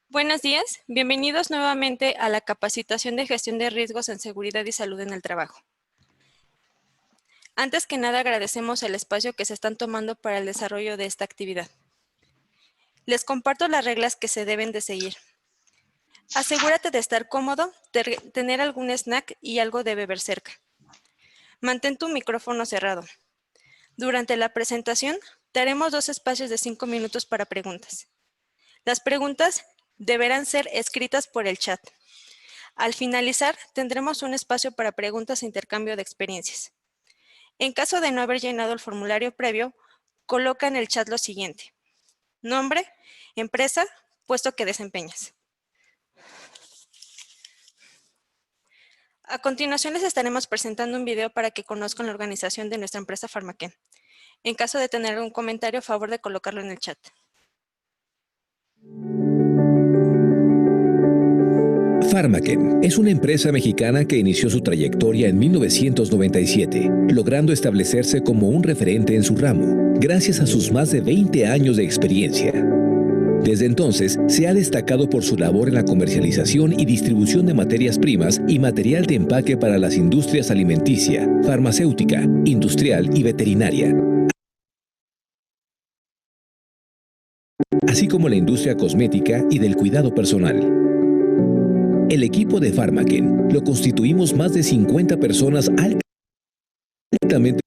Buenos días, bienvenidos nuevamente a la capacitación de gestión de riesgos en seguridad y salud en el trabajo. Antes que nada agradecemos el espacio que se están tomando para el desarrollo de esta actividad. Les comparto las reglas que se deben de seguir. Asegúrate de estar cómodo, tener algún snack y algo de beber cerca. Mantén tu micrófono cerrado. Durante la presentación, te haremos 2 espacios de 5 minutos para preguntas. Las preguntas deberán ser escritas por el chat. Al finalizar, tendremos un espacio para preguntas e intercambio de experiencias. En caso de no haber llenado el formulario previo, coloca en el chat lo siguiente: nombre, empresa, puesto que desempeñas. A continuación les estaremos presentando un video para que conozcan la organización de nuestra empresa Pharmachem. En caso de tener algún comentario, a favor de colocarlo en el chat. Pharmachem es una empresa mexicana que inició su trayectoria en 1997, logrando establecerse como un referente en su ramo, gracias a sus más de 20 años de experiencia. Desde entonces, se ha destacado por su labor en la comercialización y distribución de materias primas y material de empaque para las industrias alimenticia, farmacéutica, industrial y veterinaria, así como la industria cosmética y del cuidado personal. El equipo de Pharmachem lo constituimos más de 50 personas altamente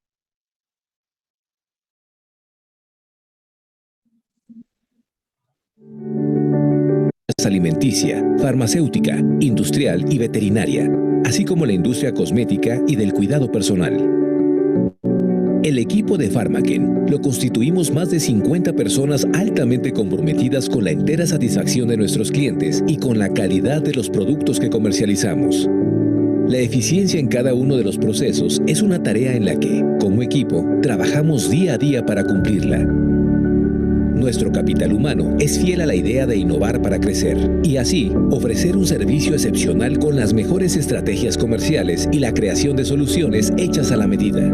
alimenticia, farmacéutica, industrial y veterinaria, así como la industria cosmética y del cuidado personal. El equipo de Pharmachem lo constituimos más de 50 personas altamente comprometidas con la entera satisfacción de nuestros clientes y con la calidad de los productos que comercializamos. La eficiencia en cada uno de los procesos es una tarea en la que, como equipo, trabajamos día a día para cumplirla. Nuestro capital humano es fiel a la idea de innovar para crecer y así ofrecer un servicio excepcional con las mejores estrategias comerciales y la creación de soluciones hechas a la medida.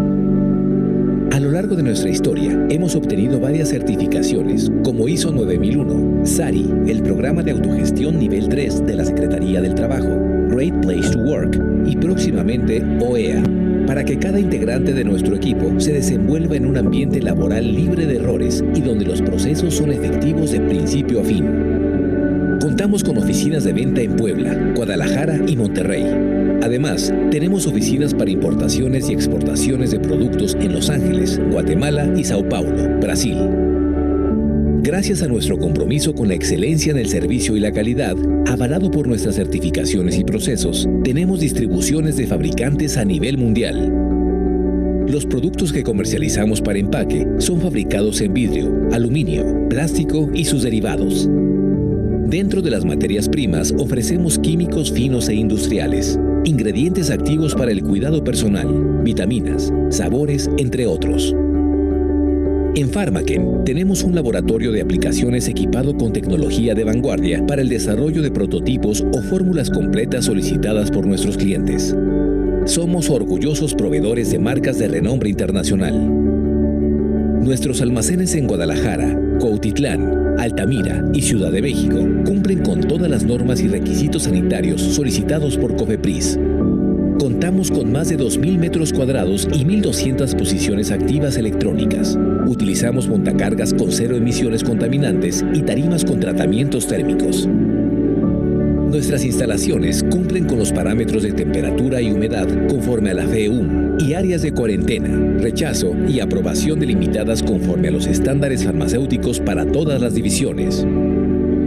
A lo largo de nuestra historia, hemos obtenido varias certificaciones, como ISO 9001, SARI, el programa de autogestión nivel 3 de la Secretaría del Trabajo, Great Place to Work y próximamente OEA, para que cada integrante de nuestro equipo se desenvuelva en un ambiente laboral libre de errores y donde los procesos son efectivos de principio a fin. Contamos con oficinas de venta en Puebla, Guadalajara y Monterrey. Además, tenemos oficinas para importaciones y exportaciones de productos en Los Ángeles, Guatemala y Sao Paulo, Brasil. Gracias a nuestro compromiso con la excelencia en el servicio y la calidad, avalado por nuestras certificaciones y procesos, tenemos distribuciones de fabricantes a nivel mundial. Los productos que comercializamos para empaque son fabricados en vidrio, aluminio, plástico y sus derivados. Dentro de las materias primas ofrecemos químicos finos e industriales, ingredientes activos para el cuidado personal, vitaminas, sabores, entre otros. En Pharmachem tenemos un laboratorio de aplicaciones equipado con tecnología de vanguardia para el desarrollo de prototipos o fórmulas completas solicitadas por nuestros clientes. Somos orgullosos proveedores de marcas de renombre internacional. Nuestros almacenes en Guadalajara, Cuautitlán, Altamira y Ciudad de México cumplen con todas las normas y requisitos sanitarios solicitados por COFEPRIS. Contamos con más de 2.000 metros cuadrados y 1.200 posiciones activas electrónicas. Utilizamos montacargas con 0 emisiones contaminantes y tarimas con tratamientos térmicos. Nuestras instalaciones cumplen con los parámetros de temperatura y humedad conforme a la FEUM y áreas de cuarentena, rechazo y aprobación delimitadas conforme a los estándares farmacéuticos para todas las divisiones.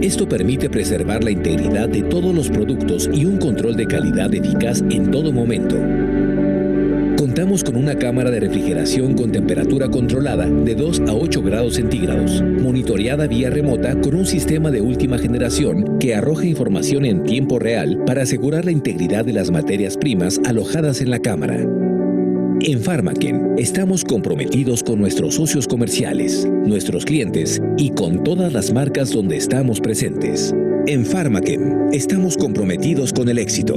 Esto permite preservar la integridad de todos los productos y un control de calidad eficaz en todo momento. Contamos con una cámara de refrigeración con temperatura controlada de 2 a 8 grados centígrados, monitoreada vía remota con un sistema de última generación que arroja información en tiempo real para asegurar la integridad de las materias primas alojadas en la cámara. En Pharmaken estamos comprometidos con nuestros socios comerciales, nuestros clientes y con todas las marcas donde estamos presentes. En Pharmaken estamos comprometidos con el éxito.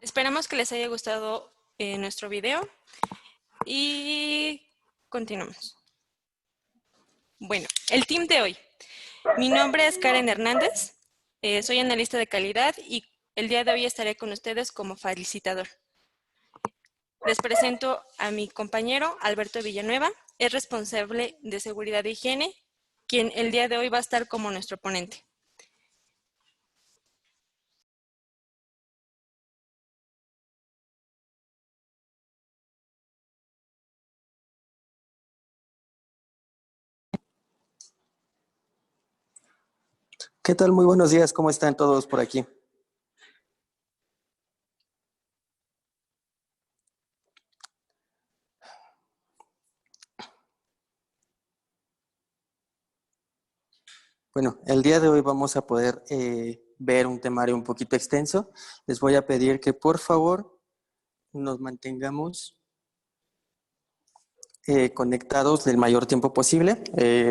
Esperamos que les haya gustado nuestro video y continuamos. Bueno, el team de hoy. Mi nombre es Karen Hernández, soy analista de calidad y el día de hoy estaré con ustedes como felicitador. Les presento a mi compañero Alberto Villanueva, es responsable de seguridad e higiene, quien el día de hoy va a estar como nuestro ponente. ¿Qué tal? Muy buenos días, ¿cómo están todos por aquí? Bueno, el día de hoy vamos a poder ver un temario un poquito extenso. Les voy a pedir que por favor nos mantengamos conectados el mayor tiempo posible.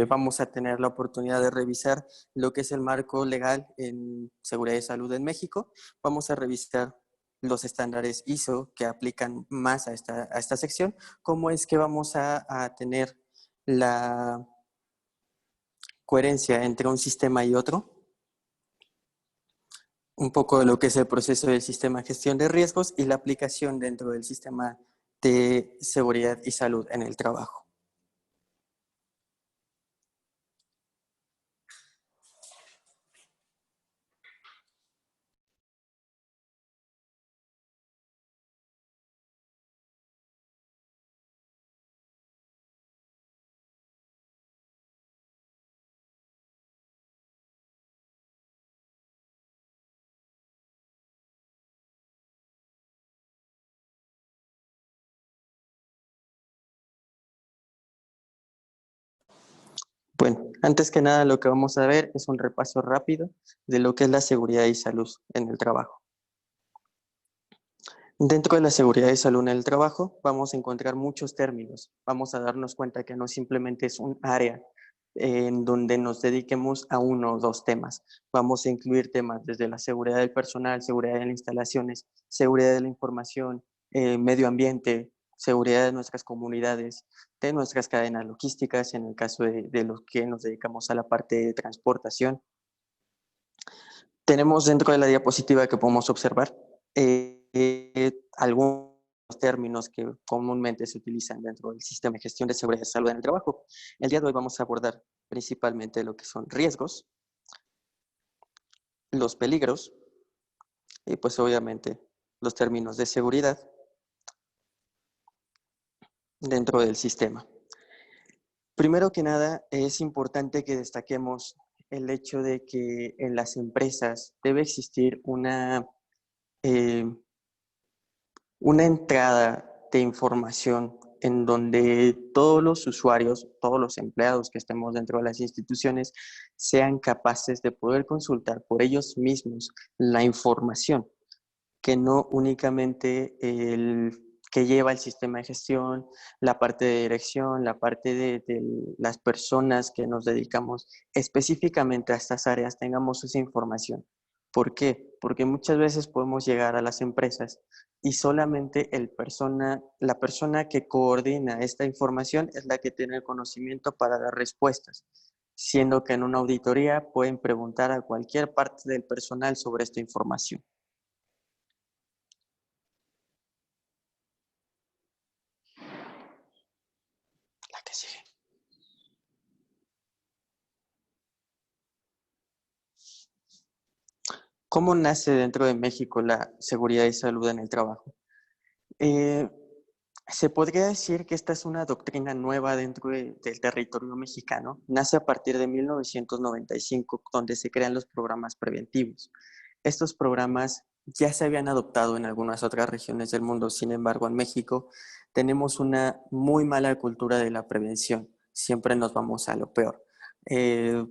Vamos a tener la oportunidad de revisar lo que es el marco legal en seguridad y salud en México. Vamos a revisar los estándares ISO que aplican más a esta sección. ¿Cómo es que vamos a tener la coherencia entre un sistema y otro? Un poco de lo que es el proceso del sistema de gestión de riesgos y la aplicación dentro del sistema de seguridad y salud en el trabajo. Bueno, antes que nada lo que vamos a ver es un repaso rápido de lo que es la seguridad y salud en el trabajo. Dentro de la seguridad y salud en el trabajo vamos a encontrar muchos términos. Vamos a darnos cuenta que no simplemente es un área en donde nos dediquemos a uno o dos temas. Vamos a incluir temas desde la seguridad del personal, seguridad de las instalaciones, seguridad de la información, medio ambiente, seguridad de nuestras comunidades, de nuestras cadenas logísticas, en el caso de los que nos dedicamos a la parte de transportación. Tenemos dentro de la diapositiva que podemos observar algunos términos que comúnmente se utilizan dentro del sistema de gestión de seguridad y salud en el trabajo. El día de hoy vamos a abordar principalmente lo que son riesgos, los peligros y pues obviamente los términos de seguridad dentro del sistema. Primero que nada, es importante que destaquemos el hecho de que en las empresas debe existir una entrada de información en donde todos los usuarios, todos los empleados que estemos dentro de las instituciones sean capaces de poder consultar por ellos mismos la información, que no únicamente el que lleva el sistema de gestión, la parte de dirección, la parte de las personas que nos dedicamos específicamente a estas áreas tengamos esa información. ¿Por qué? Porque muchas veces podemos llegar a las empresas y solamente la persona que coordina esta información es la que tiene el conocimiento para dar respuestas, siendo que en una auditoría pueden preguntar a cualquier parte del personal sobre esta información. La que sigue. ¿Cómo nace dentro de México la seguridad y salud en el trabajo? Se podría decir que esta es una doctrina nueva dentro del territorio mexicano. Nace a partir de 1995, donde se crean los programas preventivos. Estos programas ya se habían adoptado en algunas otras regiones del mundo, sin embargo, en México tenemos una muy mala cultura de la prevención. Siempre nos vamos a lo peor. Eh,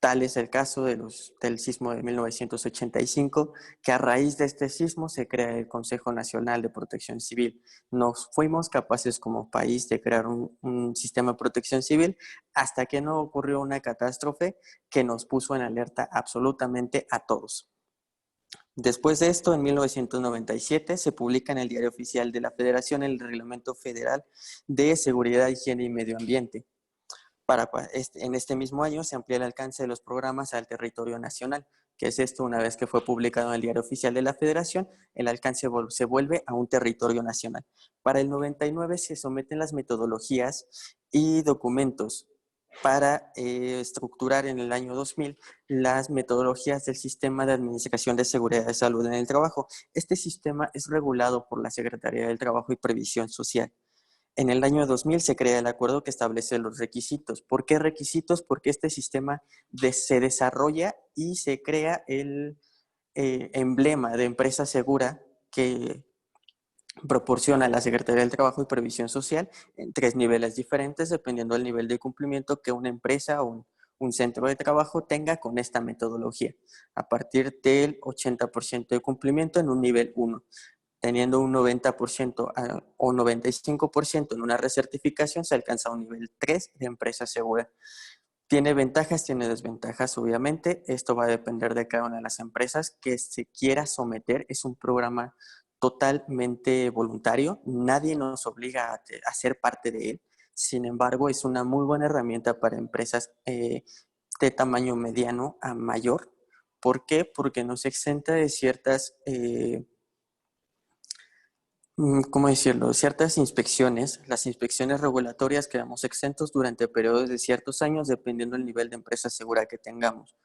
Tal es el caso del sismo de 1985, que a raíz de este sismo se crea el Consejo Nacional de Protección Civil. Nos fuimos capaces como país de crear un sistema de protección civil hasta que no ocurrió una catástrofe que nos puso en alerta absolutamente a todos. Después de esto, en 1997, se publica en el Diario Oficial de la Federación el Reglamento Federal de Seguridad, Higiene y Medio Ambiente. En este mismo año se amplía el alcance de los programas al territorio nacional, que es esto una vez que fue publicado en el Diario Oficial de la Federación, el alcance se vuelve a un territorio nacional. Para el 99 se someten las metodologías y documentos para estructurar en el año 2000 las metodologías del Sistema de Administración de Seguridad de Salud en el Trabajo. Este sistema es regulado por la Secretaría del Trabajo y Previsión Social. En el año 2000 se crea el acuerdo que establece los requisitos. ¿Por qué requisitos? Porque este sistema se desarrolla y se crea el emblema de empresa segura que proporciona la Secretaría del Trabajo y Previsión Social en 3 niveles diferentes, dependiendo del nivel de cumplimiento que una empresa o un centro de trabajo tenga con esta metodología, a partir del 80% de cumplimiento en un nivel 1. Teniendo un 90% o 95% en una recertificación, se alcanza un nivel 3 de empresa segura. Tiene ventajas, tiene desventajas, obviamente. Esto va a depender de cada una de las empresas que se quiera someter. Es un programa totalmente voluntario. Nadie nos obliga a ser parte de él. Sin embargo, es una muy buena herramienta para empresas de tamaño mediano a mayor. ¿Por qué? Porque nos exenta de ciertas ¿cómo decirlo? Ciertas inspecciones, las inspecciones regulatorias quedamos exentos durante periodos de ciertos años dependiendo del nivel de empresa segura que tengamos.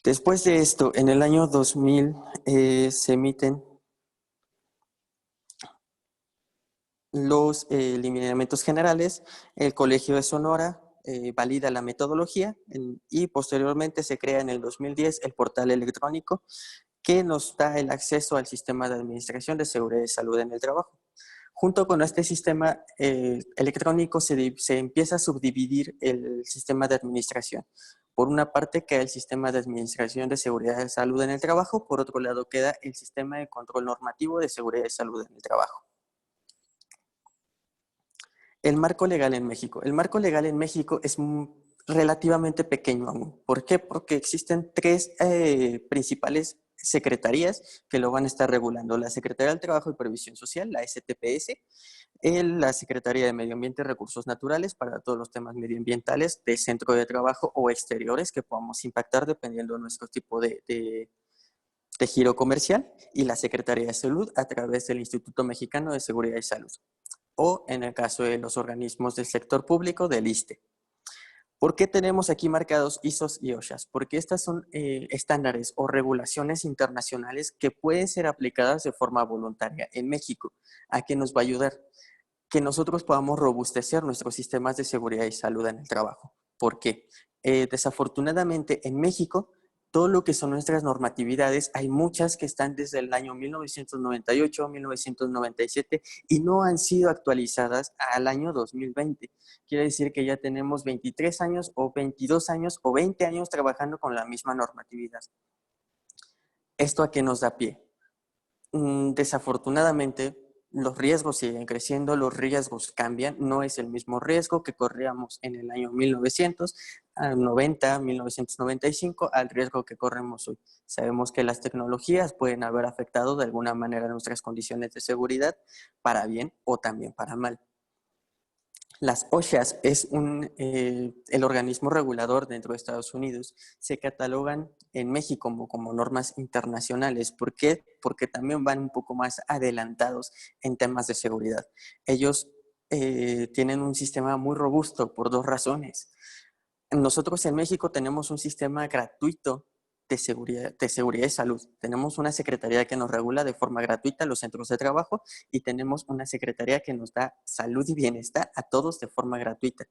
Después de esto, en el año 2000 se emiten los lineamientos generales, el Colegio de Sonora valida la metodología y posteriormente se crea en el 2010 el portal electrónico que nos da el acceso al sistema de administración de seguridad y salud en el trabajo. Junto con este sistema electrónico se empieza a subdividir el sistema de administración. Por una parte queda el sistema de administración de seguridad y salud en el trabajo, por otro lado queda el sistema de control normativo de seguridad y salud en el trabajo. El marco legal en México. El marco legal en México es relativamente pequeño aún. ¿Por qué? Porque existen 3 principales secretarías que lo van a estar regulando. La Secretaría del Trabajo y Previsión Social, la STPS, la Secretaría de Medio Ambiente y Recursos Naturales para todos los temas medioambientales de centro de trabajo o exteriores que podamos impactar dependiendo de nuestro tipo de giro comercial, y la Secretaría de Salud a través del Instituto Mexicano de Seguridad y Salud, o en el caso de los organismos del sector público, del ISSSTE. ¿Por qué tenemos aquí marcados ISOs y OSHAs? Porque estas son estándares o regulaciones internacionales que pueden ser aplicadas de forma voluntaria en México. ¿A qué nos va a ayudar? Que nosotros podamos robustecer nuestros sistemas de seguridad y salud en el trabajo. ¿Por qué? Desafortunadamente en México, todo lo que son nuestras normatividades, hay muchas que están desde el año 1998, 1997 y no han sido actualizadas al año 2020. Quiere decir que ya tenemos 23 años o 22 años o 20 años trabajando con la misma normatividad. ¿Esto a qué nos da pie? Desafortunadamente, los riesgos siguen creciendo, los riesgos cambian, no es el mismo riesgo que corríamos en el año 1990, 1995 al riesgo que corremos hoy. Sabemos que las tecnologías pueden haber afectado de alguna manera nuestras condiciones de seguridad, para bien o también para mal. Las OSHAs es el organismo regulador dentro de Estados Unidos. Se catalogan en México como normas internacionales. ¿Por qué? Porque también van un poco más adelantados en temas de seguridad. Ellos tienen un sistema muy robusto por 2 razones. Nosotros en México tenemos un sistema gratuito de seguridad y salud. Tenemos una secretaría que nos regula de forma gratuita los centros de trabajo y tenemos una secretaría que nos da salud y bienestar a todos de forma gratuita,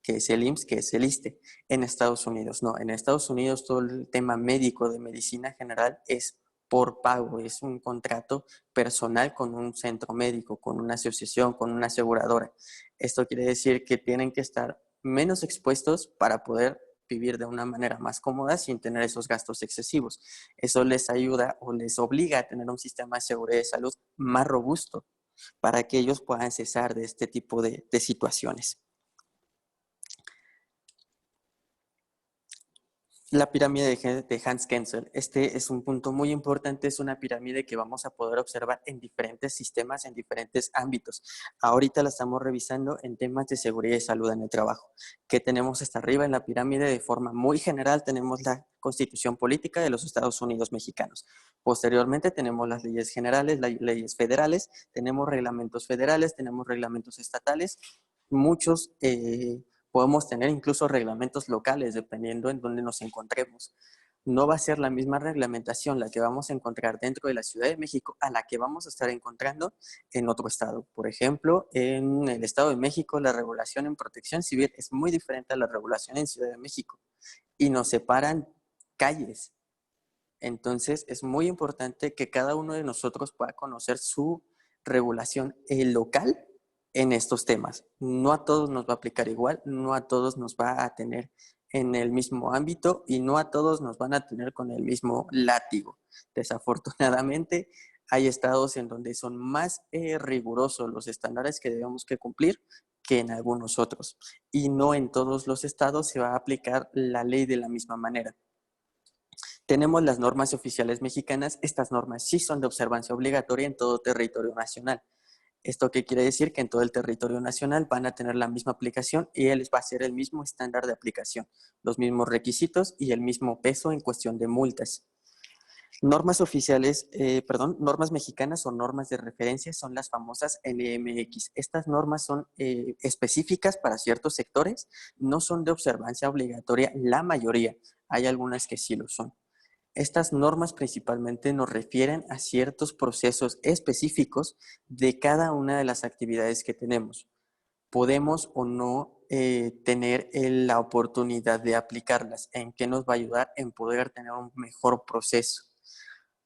que es el IMSS, que es el ISSSTE. En Estados Unidos no, en Estados Unidos todo el tema médico de medicina general es por pago, es un contrato personal con un centro médico, con una asociación, con una aseguradora. Esto quiere decir que tienen que estar menos expuestos para poder vivir de una manera más cómoda sin tener esos gastos excesivos. Eso les ayuda o les obliga a tener un sistema de seguridad de salud más robusto para que ellos puedan cesar de este tipo de situaciones. La pirámide de Hans Kelsen. Este es un punto muy importante, es una pirámide que vamos a poder observar en diferentes sistemas, en diferentes ámbitos. Ahorita la estamos revisando en temas de seguridad y salud en el trabajo. ¿Qué tenemos hasta arriba en la pirámide? De forma muy general tenemos la Constitución Política de los Estados Unidos Mexicanos. Posteriormente tenemos las leyes generales, las leyes federales, tenemos reglamentos federales, tenemos reglamentos estatales, muchos podemos tener incluso reglamentos locales, dependiendo en dónde nos encontremos. No va a ser la misma reglamentación la que vamos a encontrar dentro de la Ciudad de México a la que vamos a estar encontrando en otro estado. Por ejemplo, en el Estado de México, la regulación en protección civil es muy diferente a la regulación en Ciudad de México y nos separan calles. Entonces, es muy importante que cada uno de nosotros pueda conocer su regulación local en estos temas. No a todos nos va a aplicar igual, no a todos nos va a tener en el mismo ámbito y no a todos nos van a tener con el mismo látigo. Desafortunadamente, hay estados en donde son más rigurosos los estándares que debemos que cumplir que en algunos otros. Y no en todos los estados se va a aplicar la ley de la misma manera. Tenemos las normas oficiales mexicanas. Estas normas sí son de observancia obligatoria en todo territorio nacional. ¿Esto qué quiere decir? Que en todo el territorio nacional van a tener la misma aplicación y él va a ser el mismo estándar de aplicación, los mismos requisitos y el mismo peso en cuestión de multas. Normas oficiales, normas mexicanas o normas de referencia son las famosas NMX. Estas normas son específicas para ciertos sectores, no son de observancia obligatoria la mayoría, hay algunas que sí lo son. Estas normas principalmente nos refieren a ciertos procesos específicos de cada una de las actividades que tenemos. Podemos o no tener la oportunidad de aplicarlas. ¿En qué nos va a ayudar? En poder tener un mejor proceso.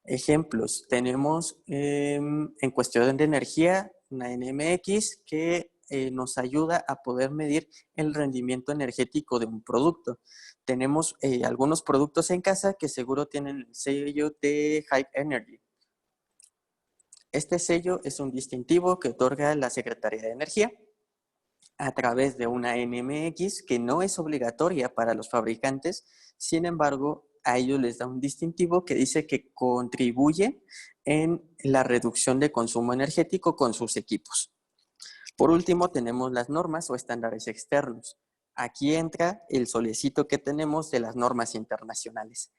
Ejemplos, tenemos en cuestión de energía una NMX que nos ayuda a poder medir el rendimiento energético de un producto. Tenemos algunos productos en casa que seguro tienen el sello de High Energy. Este sello es un distintivo que otorga la Secretaría de Energía a través de una NMX que no es obligatoria para los fabricantes, sin embargo, a ellos les da un distintivo que dice que contribuye en la reducción de consumo energético con sus equipos. Por último, tenemos las normas o estándares externos. Aquí entra el solecito que tenemos de las normas internacionales.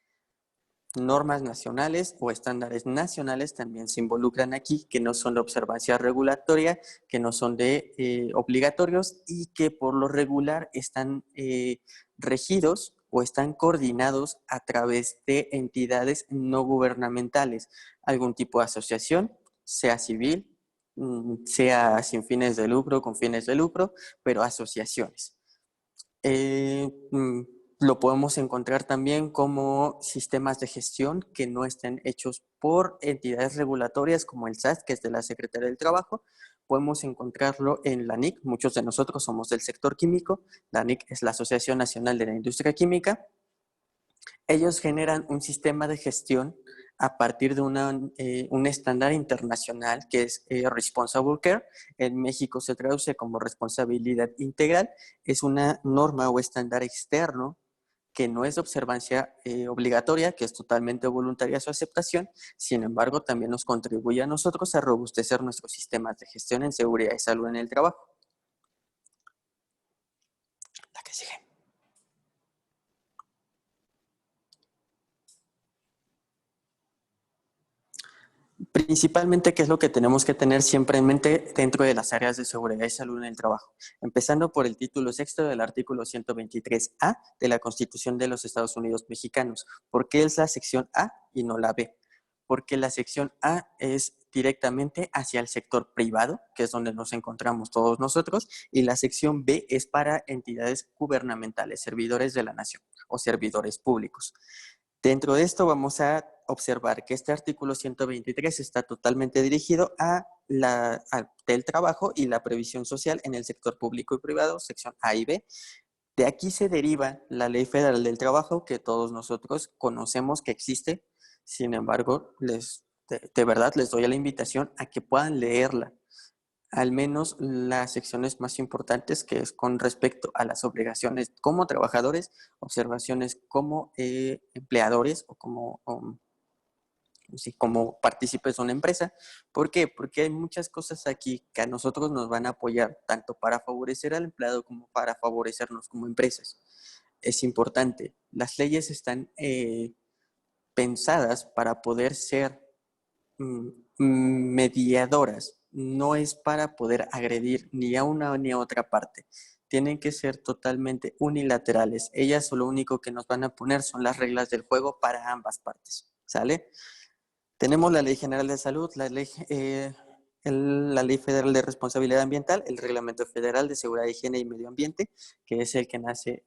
Normas nacionales o estándares nacionales también se involucran aquí, que no son de observancia regulatoria, que no son de obligatorios y que por lo regular están regidos o están coordinados a través de entidades no gubernamentales, algún tipo de asociación, sea civil, sea sin fines de lucro, con fines de lucro, pero asociaciones. Lo podemos encontrar también como sistemas de gestión que no estén hechos por entidades regulatorias como el SAT, que es de la Secretaría del Trabajo. Podemos encontrarlo en la NIC. Muchos de nosotros somos del sector químico. La NIC es la Asociación Nacional de la Industria Química. Ellos generan un sistema de gestión a partir de un estándar internacional que es Responsible Care. En México se traduce como responsabilidad integral. Es una norma o estándar externo que no es de observancia obligatoria, que es totalmente voluntaria su aceptación. Sin embargo, también nos contribuye a nosotros a robustecer nuestros sistemas de gestión en seguridad y salud en el trabajo. La que sigue. Principalmente, ¿qué es lo que tenemos que tener siempre en mente dentro de las áreas de seguridad y salud en el trabajo? Empezando por el título sexto del artículo 123A de la Constitución de los Estados Unidos Mexicanos. ¿Por qué es la sección A y no la B? Porque la sección A es directamente hacia el sector privado, que es donde nos encontramos todos nosotros, y la sección B es para entidades gubernamentales, servidores de la nación o servidores públicos. Dentro de esto vamos a observar que este artículo 123 está totalmente dirigido del trabajo y la previsión social en el sector público y privado, sección A y B. De aquí se deriva la Ley Federal del Trabajo, que todos nosotros conocemos que existe. Sin embargo, de verdad les doy la invitación a que puedan leerla, al menos las secciones más importantes, que es con respecto a las obligaciones como trabajadores, observaciones como empleadores o como partícipes de una empresa. ¿Por qué? Porque hay muchas cosas aquí que a nosotros nos van a apoyar, tanto para favorecer al empleado como para favorecernos como empresas. Es importante, las leyes están pensadas para poder ser mediadoras, no es para poder agredir ni a una ni a otra parte. Tienen que ser totalmente unilaterales. Ellas lo único que nos van a poner son las reglas del juego para ambas partes. ¿Sale? Tenemos la Ley General de Salud, la Ley Federal de Responsabilidad Ambiental, el Reglamento Federal de Seguridad, Higiene y Medio Ambiente, que es el que nace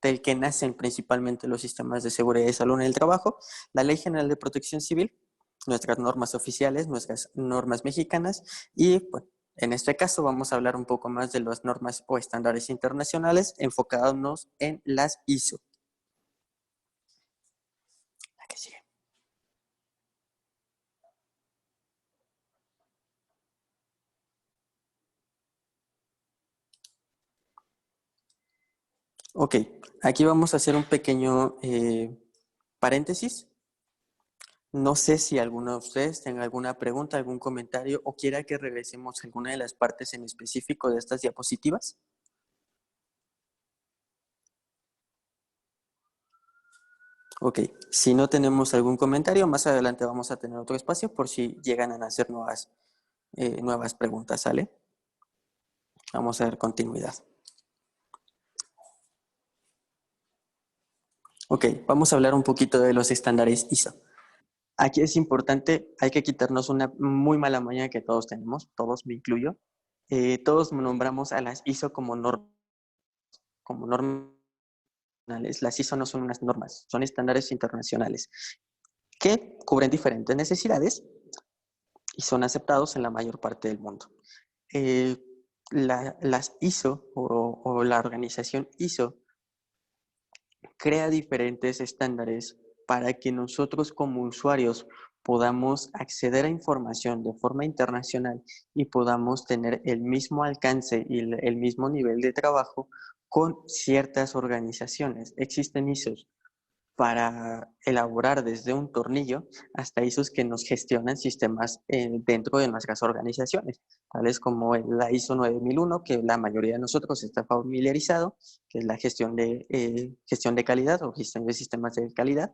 del que nacen principalmente los sistemas de seguridad y salud en el trabajo, la Ley General de Protección Civil, nuestras normas oficiales, nuestras normas mexicanas y, bueno, en este caso vamos a hablar un poco más de las normas o estándares internacionales enfocándonos en las ISO. La que sigue. Ok, aquí vamos a hacer un pequeño paréntesis. No sé si alguno de ustedes tenga alguna pregunta, algún comentario o quiera que regresemos a alguna de las partes en específico de estas diapositivas. Ok, si no tenemos algún comentario, más adelante vamos a tener otro espacio por si llegan a hacer nuevas preguntas, ¿sale? Vamos a dar continuidad. Ok, vamos a hablar un poquito de los estándares ISO. Aquí es importante, hay que quitarnos una muy mala maña que todos tenemos, todos me incluyo. Todos nombramos a las ISO como normas. Las ISO no son unas normas, son estándares internacionales que cubren diferentes necesidades y son aceptados en la mayor parte del mundo. Las ISO o la organización ISO crea diferentes estándares para que nosotros como usuarios podamos acceder a información de forma internacional y podamos tener el mismo alcance y el mismo nivel de trabajo con ciertas organizaciones. Existen ISOs para elaborar desde un tornillo hasta ISOs que nos gestionan sistemas dentro de nuestras organizaciones, tales como la ISO 9001, que la mayoría de nosotros está familiarizado, que es la gestión de calidad o gestión de sistemas de calidad.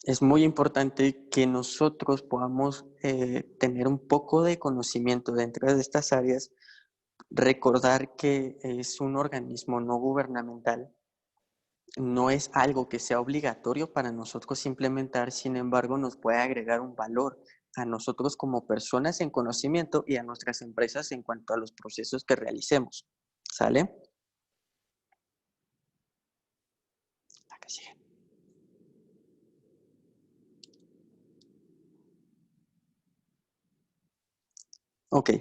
Es muy importante que nosotros podamos tener un poco de conocimiento dentro de estas áreas, recordar que es un organismo no gubernamental. No es algo que sea obligatorio para nosotros implementar, sin embargo, nos puede agregar un valor a nosotros como personas en conocimiento y a nuestras empresas en cuanto a los procesos que realicemos. ¿Sale? La que sigue. Ok.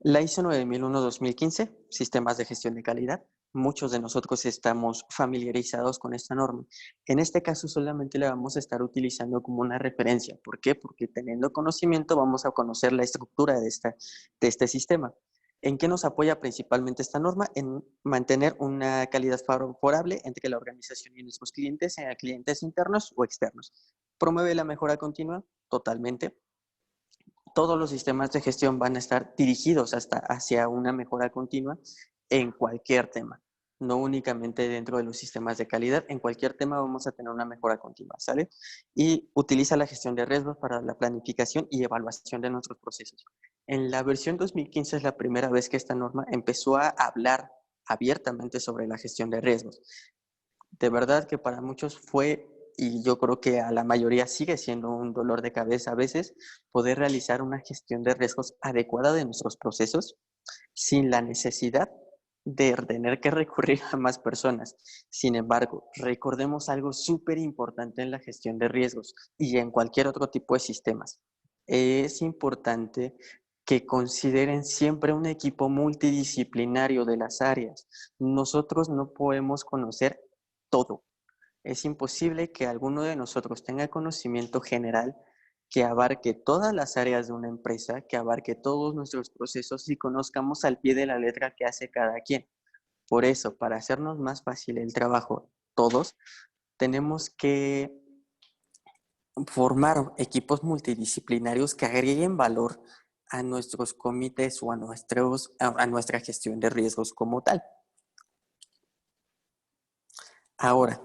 La ISO 9001-2015, Sistemas de Gestión de Calidad. Muchos de nosotros estamos familiarizados con esta norma. En este caso solamente la vamos a estar utilizando como una referencia. ¿Por qué? Porque teniendo conocimiento vamos a conocer la estructura de este sistema. ¿En qué nos apoya principalmente esta norma? En mantener una calidad favorable entre la organización y nuestros clientes, sean clientes internos o externos. ¿Promueve la mejora continua? Totalmente. Todos los sistemas de gestión van a estar dirigidos hacia una mejora continua en cualquier tema. no únicamente dentro de los sistemas de calidad. En cualquier tema vamos a tener una mejora continua, ¿sale? Y utiliza la gestión de riesgos para la planificación y evaluación de nuestros procesos. En la versión 2015 es la primera vez que esta norma empezó a hablar abiertamente sobre la gestión de riesgos. De verdad que para muchos fue, y yo creo que a la mayoría sigue siendo un dolor de cabeza a veces, poder realizar una gestión de riesgos adecuada de nuestros procesos sin la necesidad de tener que recurrir a más personas. Sin embargo, recordemos algo súper importante en la gestión de riesgos y en cualquier otro tipo de sistemas. Es importante que consideren siempre un equipo multidisciplinario de las áreas. Nosotros no podemos conocer todo. Es imposible que alguno de nosotros tenga conocimiento general que abarque todas las áreas de una empresa, que abarque todos nuestros procesos y conozcamos al pie de la letra qué hace cada quien. Por eso, para hacernos más fácil el trabajo todos, tenemos que formar equipos multidisciplinarios que agreguen valor a nuestros comités o a nuestra gestión de riesgos como tal. Ahora,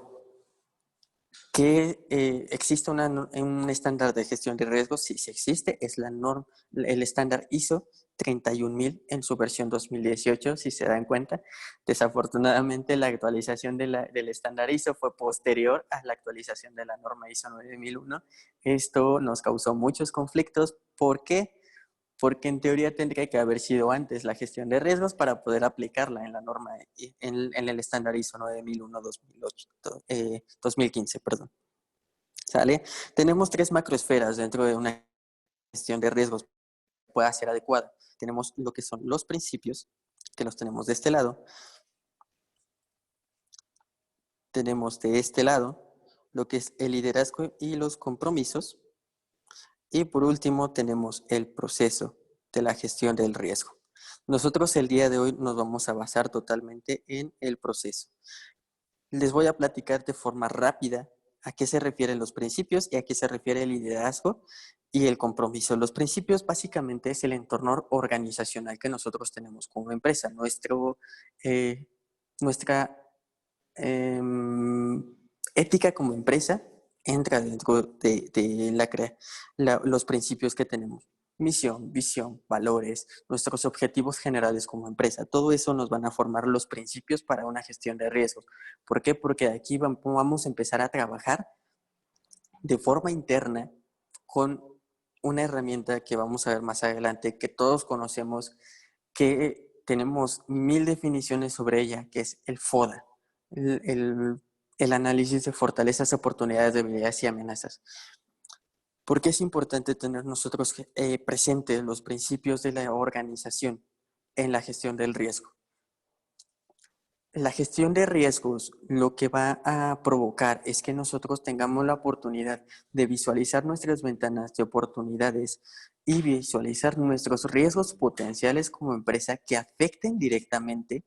que existe un estándar de gestión de riesgos, sí, sí existe, es el estándar ISO 31000 en su versión 2018, si se dan cuenta. Desafortunadamente, la actualización del estándar ISO fue posterior a la actualización de la norma ISO 9001. Esto nos causó muchos conflictos. ¿Por qué? Porque en teoría tendría que haber sido antes la gestión de riesgos para poder aplicarla en la norma, en el estándar ISO 9001-2015, perdón. ¿Sale? Tenemos tres macroesferas dentro de una gestión de riesgos que pueda ser adecuada. Tenemos lo que son los principios, que los tenemos de este lado. Tenemos de este lado lo que es el liderazgo y los compromisos. Y por último tenemos el proceso de la gestión del riesgo. Nosotros el día de hoy nos vamos a basar totalmente en el proceso. Les voy a platicar de forma rápida a qué se refieren los principios y a qué se refiere el liderazgo y el compromiso. Los principios básicamente es el entorno organizacional que nosotros tenemos como empresa. Nuestra ética como empresa entra dentro de los principios que tenemos. Misión, visión, valores, nuestros objetivos generales como empresa. Todo eso nos van a formar los principios para una gestión de riesgos. ¿Por qué? Porque aquí vamos a empezar a trabajar de forma interna con una herramienta que vamos a ver más adelante, que todos conocemos, que tenemos 1000 definiciones sobre ella, que es el FODA, el análisis de fortalezas, oportunidades, debilidades y amenazas. ¿Por qué es importante tener nosotros presentes los principios de la organización en la gestión del riesgo? La gestión de riesgos lo que va a provocar es que nosotros tengamos la oportunidad de visualizar nuestras ventanas de oportunidades y visualizar nuestros riesgos potenciales como empresa que afecten directamente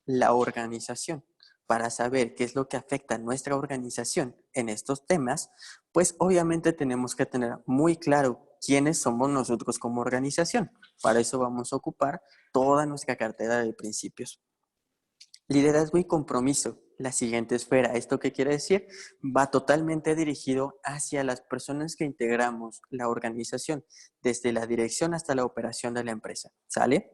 la organización. Para saber qué es lo que afecta a nuestra organización en estos temas, pues obviamente tenemos que tener muy claro quiénes somos nosotros como organización. Para eso vamos a ocupar toda nuestra cartera de principios. Liderazgo y compromiso, la siguiente esfera. ¿Esto qué quiere decir? Va totalmente dirigido hacia las personas que integramos la organización, desde la dirección hasta la operación de la empresa. ¿Sale?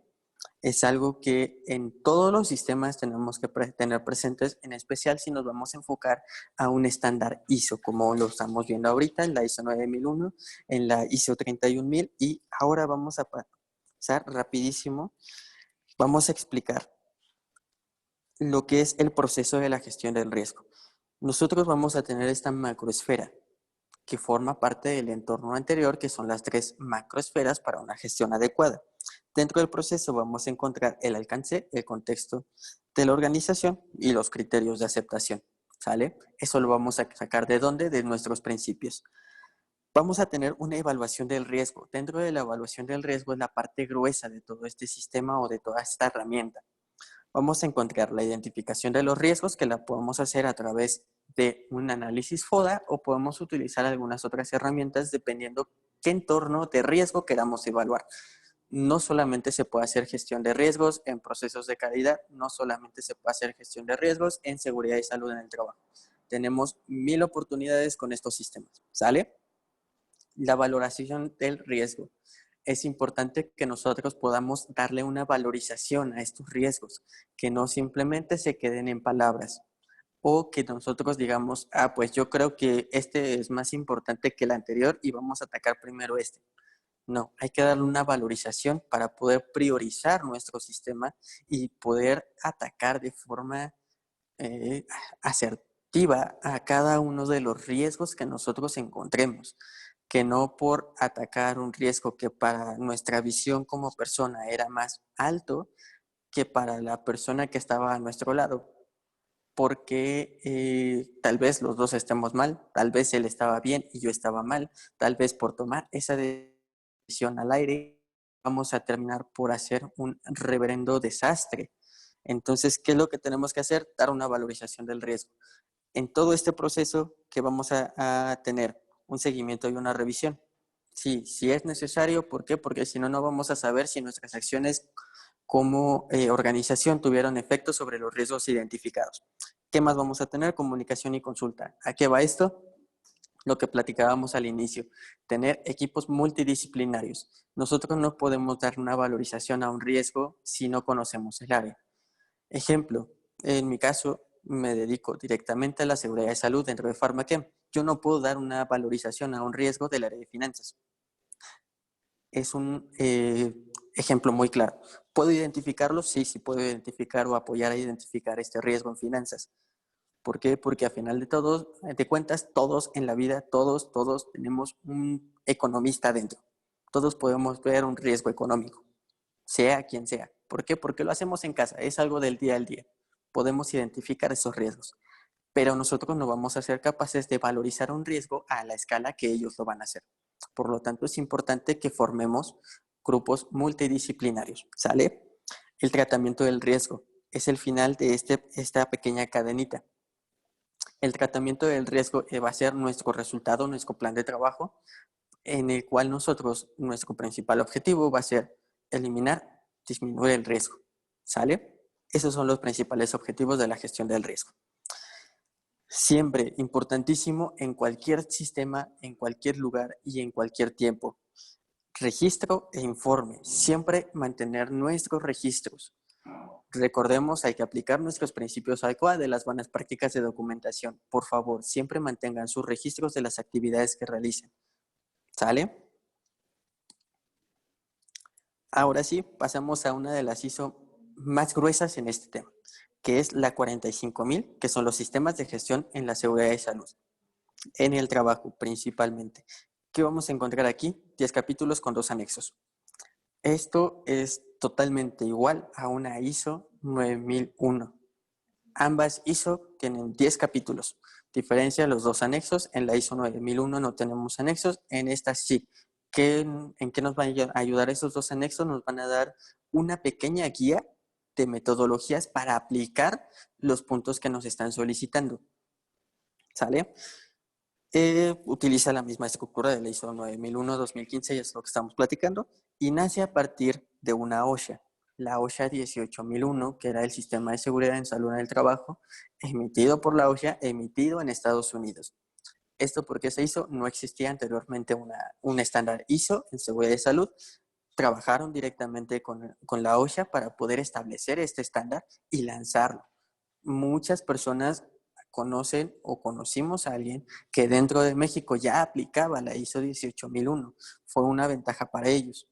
Es algo que en todos los sistemas tenemos que tener presentes, en especial si nos vamos a enfocar a un estándar ISO, como lo estamos viendo ahorita en la ISO 9001, en la ISO 31000, y ahora vamos a pasar rapidísimo. Vamos a explicar lo que es el proceso de la gestión del riesgo. Nosotros vamos a tener esta macroesfera que forma parte del entorno anterior, que son las tres macroesferas para una gestión adecuada. Dentro del proceso vamos a encontrar el alcance, el contexto de la organización y los criterios de aceptación. ¿Sale? Eso lo vamos a sacar ¿de dónde? De nuestros principios. Vamos a tener una evaluación del riesgo. Dentro de la evaluación del riesgo es la parte gruesa de todo este sistema o de toda esta herramienta. Vamos a encontrar la identificación de los riesgos, que la podemos hacer a través de un análisis FODA o podemos utilizar algunas otras herramientas dependiendo qué entorno de riesgo queramos evaluar. no solamente se puede hacer gestión de riesgos en procesos de calidad, no solamente se puede hacer gestión de riesgos en seguridad y salud en el trabajo. Tenemos 1000 oportunidades con estos sistemas, ¿sale? La valoración del riesgo. Es importante que nosotros podamos darle una valorización a estos riesgos, que no simplemente se queden en palabras o que nosotros digamos, pues yo creo que este es más importante que el anterior y vamos a atacar primero este. No, hay que darle una valorización para poder priorizar nuestro sistema y poder atacar de forma eh, asertiva a cada uno de los riesgos que nosotros encontremos, que no por atacar un riesgo que para nuestra visión como persona era más alto que para la persona que estaba a nuestro lado, porque tal vez los dos estemos mal, tal vez él estaba bien y yo estaba mal, tal vez por tomar esa decisión al aire vamos a terminar por hacer un reverendo desastre. Entonces, ¿qué es lo que tenemos que hacer? Dar una valorización del riesgo. En todo este proceso que vamos a tener un seguimiento y una revisión. Sí, si es necesario, ¿por qué? Porque si no, no vamos a saber si nuestras acciones como organización tuvieron efecto sobre los riesgos identificados. ¿Qué más vamos a tener? Comunicación y consulta. ¿A qué va esto? Lo que platicábamos al inicio, tener equipos multidisciplinarios. Nosotros no podemos dar una valorización a un riesgo si no conocemos el área. Ejemplo, en mi caso me dedico directamente a la seguridad de salud dentro de Pharmachem. Yo no puedo dar una valorización a un riesgo del área de finanzas. Es un ejemplo muy claro. ¿Puedo identificarlo? Sí, sí puedo identificar o apoyar a identificar este riesgo en finanzas. ¿Por qué? Porque a final de cuentas, todos en la vida, todos tenemos un economista dentro. Todos podemos ver un riesgo económico, sea quien sea. ¿Por qué? Porque lo hacemos en casa, es algo del día al día. Podemos identificar esos riesgos, pero nosotros no vamos a ser capaces de valorizar un riesgo a la escala que ellos lo van a hacer. Por lo tanto, es importante que formemos grupos multidisciplinarios, ¿sale? El tratamiento del riesgo es el final de esta pequeña cadenita. El tratamiento del riesgo va a ser nuestro resultado, nuestro plan de trabajo, en el cual nuestro principal objetivo va a ser eliminar, disminuir el riesgo, ¿sale? Esos son los principales objetivos de la gestión del riesgo. Siempre importantísimo en cualquier sistema, en cualquier lugar y en cualquier tiempo. Registro e informe. Siempre mantener nuestros registros. Recordemos, hay que aplicar nuestros principios AICOA de las buenas prácticas de documentación. Por favor, siempre mantengan sus registros de las actividades que realicen. ¿Sale? Ahora sí, pasamos a una de las ISO más gruesas en este tema, que es la 45000, que son los sistemas de gestión en la seguridad y salud, en el trabajo principalmente. ¿Qué vamos a encontrar aquí? 10 capítulos con 2 anexos. Esto es totalmente igual a una ISO 9001. Ambas ISO tienen 10 capítulos. Diferencia los 2 anexos. En la ISO 9001 no tenemos anexos, en esta sí. ¿En qué nos van a ayudar esos 2 anexos? Nos van a dar una pequeña guía de metodologías para aplicar los puntos que nos están solicitando. ¿Sale? Utiliza la misma estructura de la ISO 9001-2015, y es lo que estamos platicando, y nace a partir de una OSHA, la OSHA 18001, que era el Sistema de Seguridad en Salud en el Trabajo, emitido por la OSHA, emitido en Estados Unidos. ¿Esto por qué se hizo? No existía anteriormente un estándar ISO en seguridad de salud. Trabajaron directamente con la OSHA para poder establecer este estándar y lanzarlo. Muchas personas conocen o conocimos a alguien que dentro de México ya aplicaba la ISO 18001. Fue una ventaja para ellos.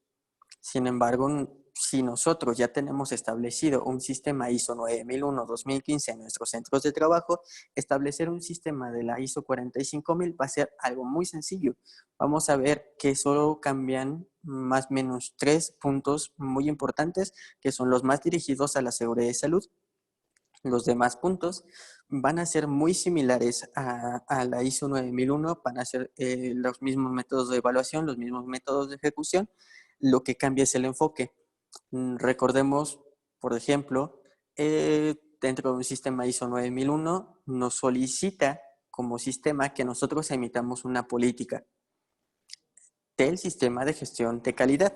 Sin embargo, si nosotros ya tenemos establecido un sistema ISO 9001-2015 en nuestros centros de trabajo, establecer un sistema de la ISO 45000 va a ser algo muy sencillo. Vamos a ver que solo cambian más o menos 3 puntos muy importantes, que son los más dirigidos a la seguridad y salud. Los demás puntos van a ser muy similares a la ISO 9001, van a ser los mismos métodos de evaluación, los mismos métodos de ejecución. Lo que cambia es el enfoque. Recordemos, por ejemplo, dentro de un sistema ISO 9001 nos solicita como sistema que nosotros emitamos una política del sistema de gestión de calidad.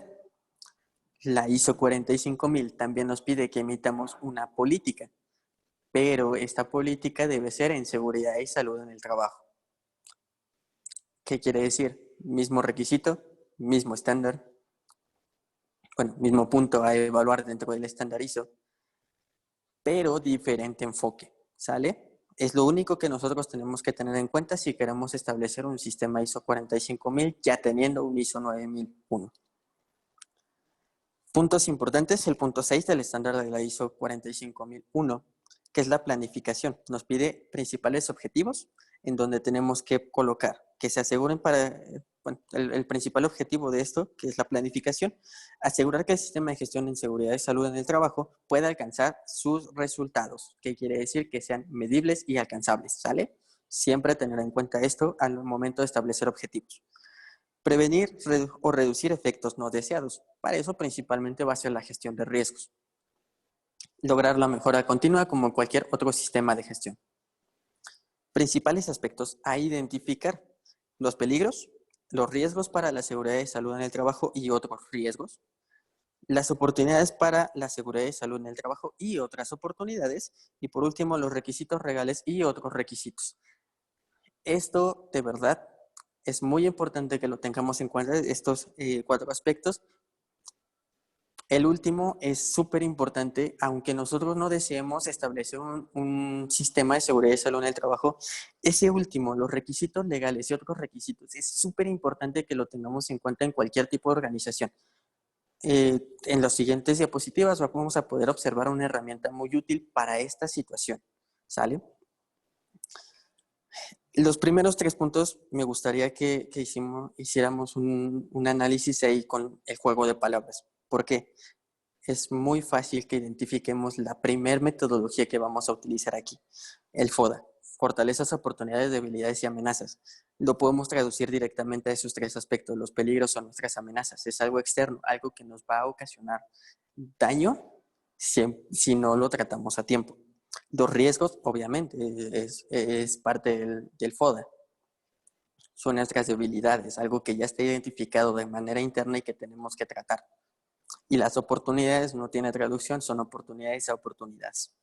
La ISO 45000 también nos pide que emitamos una política, pero esta política debe ser en seguridad y salud en el trabajo. ¿Qué quiere decir? Mismo requisito, mismo estándar, bueno, mismo punto a evaluar dentro del estándar ISO, pero diferente enfoque, ¿sale? Es lo único que nosotros tenemos que tener en cuenta si queremos establecer un sistema ISO 45000 ya teniendo un ISO 9001. Puntos importantes, el punto 6 del estándar de la ISO 45001, que es la planificación. Nos pide principales objetivos en donde tenemos que colocar, que se aseguren para, bueno, el principal objetivo de esto, que es la planificación, asegurar que el sistema de gestión en seguridad y salud en el trabajo pueda alcanzar sus resultados, que quiere decir que sean medibles y alcanzables, ¿sale? Siempre tener en cuenta esto al momento de establecer objetivos. Prevenir o reducir efectos no deseados. Para eso principalmente va a ser la gestión de riesgos. Lograr la mejora continua como cualquier otro sistema de gestión. Principales aspectos a identificar: los peligros, los riesgos para la seguridad y salud en el trabajo y otros riesgos, las oportunidades para la seguridad y salud en el trabajo y otras oportunidades, y por último los requisitos legales y otros requisitos. Esto de verdad es muy importante que lo tengamos en cuenta, estos 4 aspectos. El último es súper importante, aunque nosotros no deseemos establecer un sistema de seguridad y salud en el trabajo, ese último, los requisitos legales y otros requisitos, es súper importante que lo tengamos en cuenta en cualquier tipo de organización. En las siguientes diapositivas vamos a poder observar una herramienta muy útil para esta situación, ¿sale? Los primeros 3 puntos me gustaría que hiciéramos un análisis ahí con el juego de palabras. ¿Por qué? Es muy fácil que identifiquemos la primer metodología que vamos a utilizar aquí, el FODA, fortalezas, oportunidades, debilidades y amenazas. Lo podemos traducir directamente a esos 3 aspectos. Los peligros son nuestras amenazas, es algo externo, algo que nos va a ocasionar daño si no lo tratamos a tiempo. Los riesgos, obviamente, es parte del FODA. Son nuestras debilidades, algo que ya está identificado de manera interna y que tenemos que tratar. Y las oportunidades no tiene traducción, son oportunidades a oportunidades.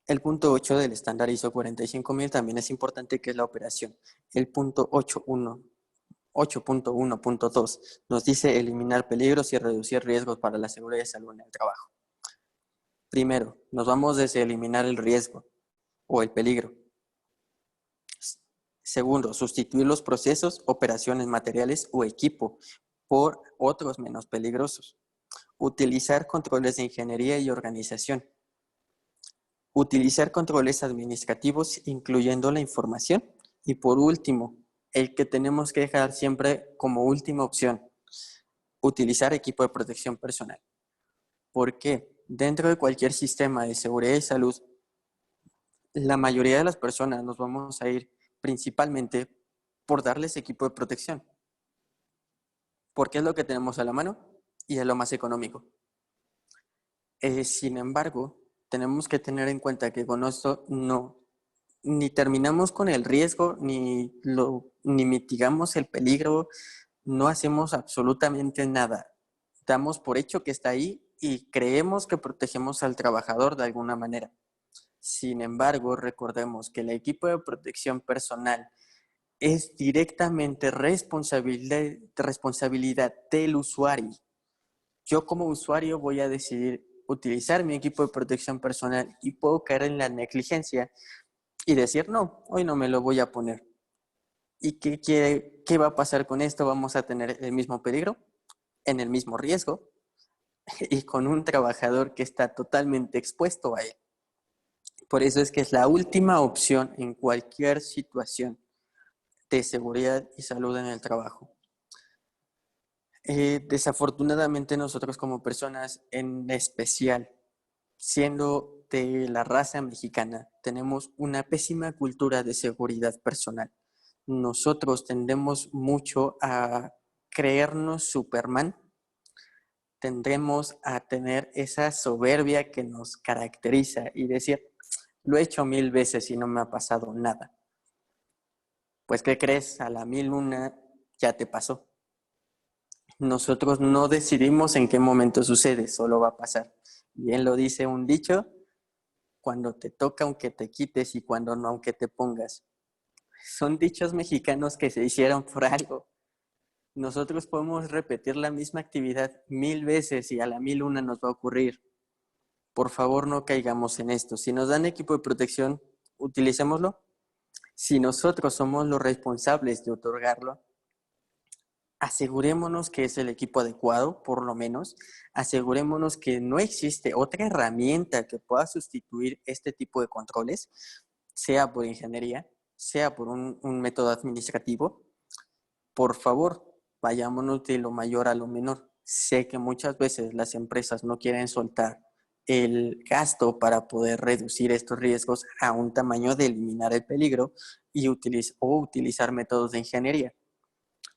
El punto 8 del estándar ISO 45000 también es importante, que es la operación. El punto 8.1.2 nos dice eliminar peligros y reducir riesgos para la seguridad y salud en el trabajo. Primero, nos vamos desde eliminar el riesgo o el peligro. Segundo, sustituir los procesos, operaciones, materiales o equipo por otros menos peligrosos. Utilizar controles de ingeniería y organización. Utilizar controles administrativos incluyendo la información. Y por último, el que tenemos que dejar siempre como última opción, utilizar equipo de protección personal. ¿Por qué? Dentro de cualquier sistema de seguridad y salud, la mayoría de las personas nos vamos a ir principalmente por darles equipo de protección, porque es lo que tenemos a la mano y es lo más económico. Sin embargo, tenemos que tener en cuenta que con esto ni terminamos con el riesgo, ni mitigamos el peligro, no hacemos absolutamente nada. Damos por hecho que está ahí y creemos que protegemos al trabajador de alguna manera. Sin embargo, recordemos que el equipo de protección personal es directamente responsabilidad del usuario. Yo como usuario voy a decidir utilizar mi equipo de protección personal y puedo caer en la negligencia y decir, no, hoy no me lo voy a poner. ¿Y qué va a pasar con esto? Vamos a tener el mismo peligro, en el mismo riesgo y con un trabajador que está totalmente expuesto a él. Por eso es que es la última opción en cualquier situación de seguridad y salud en el trabajo. Desafortunadamente nosotros como personas, en especial siendo de la raza mexicana, tenemos una pésima cultura de seguridad personal. Nosotros tendemos mucho a creernos Superman, tendremos a tener esa soberbia que nos caracteriza y decir, lo he hecho 1000 veces y no me ha pasado nada. Pues, ¿qué crees? A la 1001 ya te pasó. Nosotros no decidimos en qué momento sucede, solo va a pasar. Bien lo dice un dicho, cuando te toca aunque te quites y cuando no aunque te pongas. Son dichos mexicanos que se hicieron por algo. Nosotros podemos repetir la misma actividad 1000 veces y a la 1001 nos va a ocurrir. Por favor, no caigamos en esto. Si nos dan equipo de protección, utilicémoslo. Si nosotros somos los responsables de otorgarlo, asegurémonos que es el equipo adecuado, por lo menos. Asegurémonos que no existe otra herramienta que pueda sustituir este tipo de controles, sea por ingeniería, sea por un método administrativo. Por favor, vayámonos de lo mayor a lo menor. Sé que muchas veces las empresas no quieren soltar el gasto para poder reducir estos riesgos a un tamaño de eliminar el peligro y utilizar métodos de ingeniería.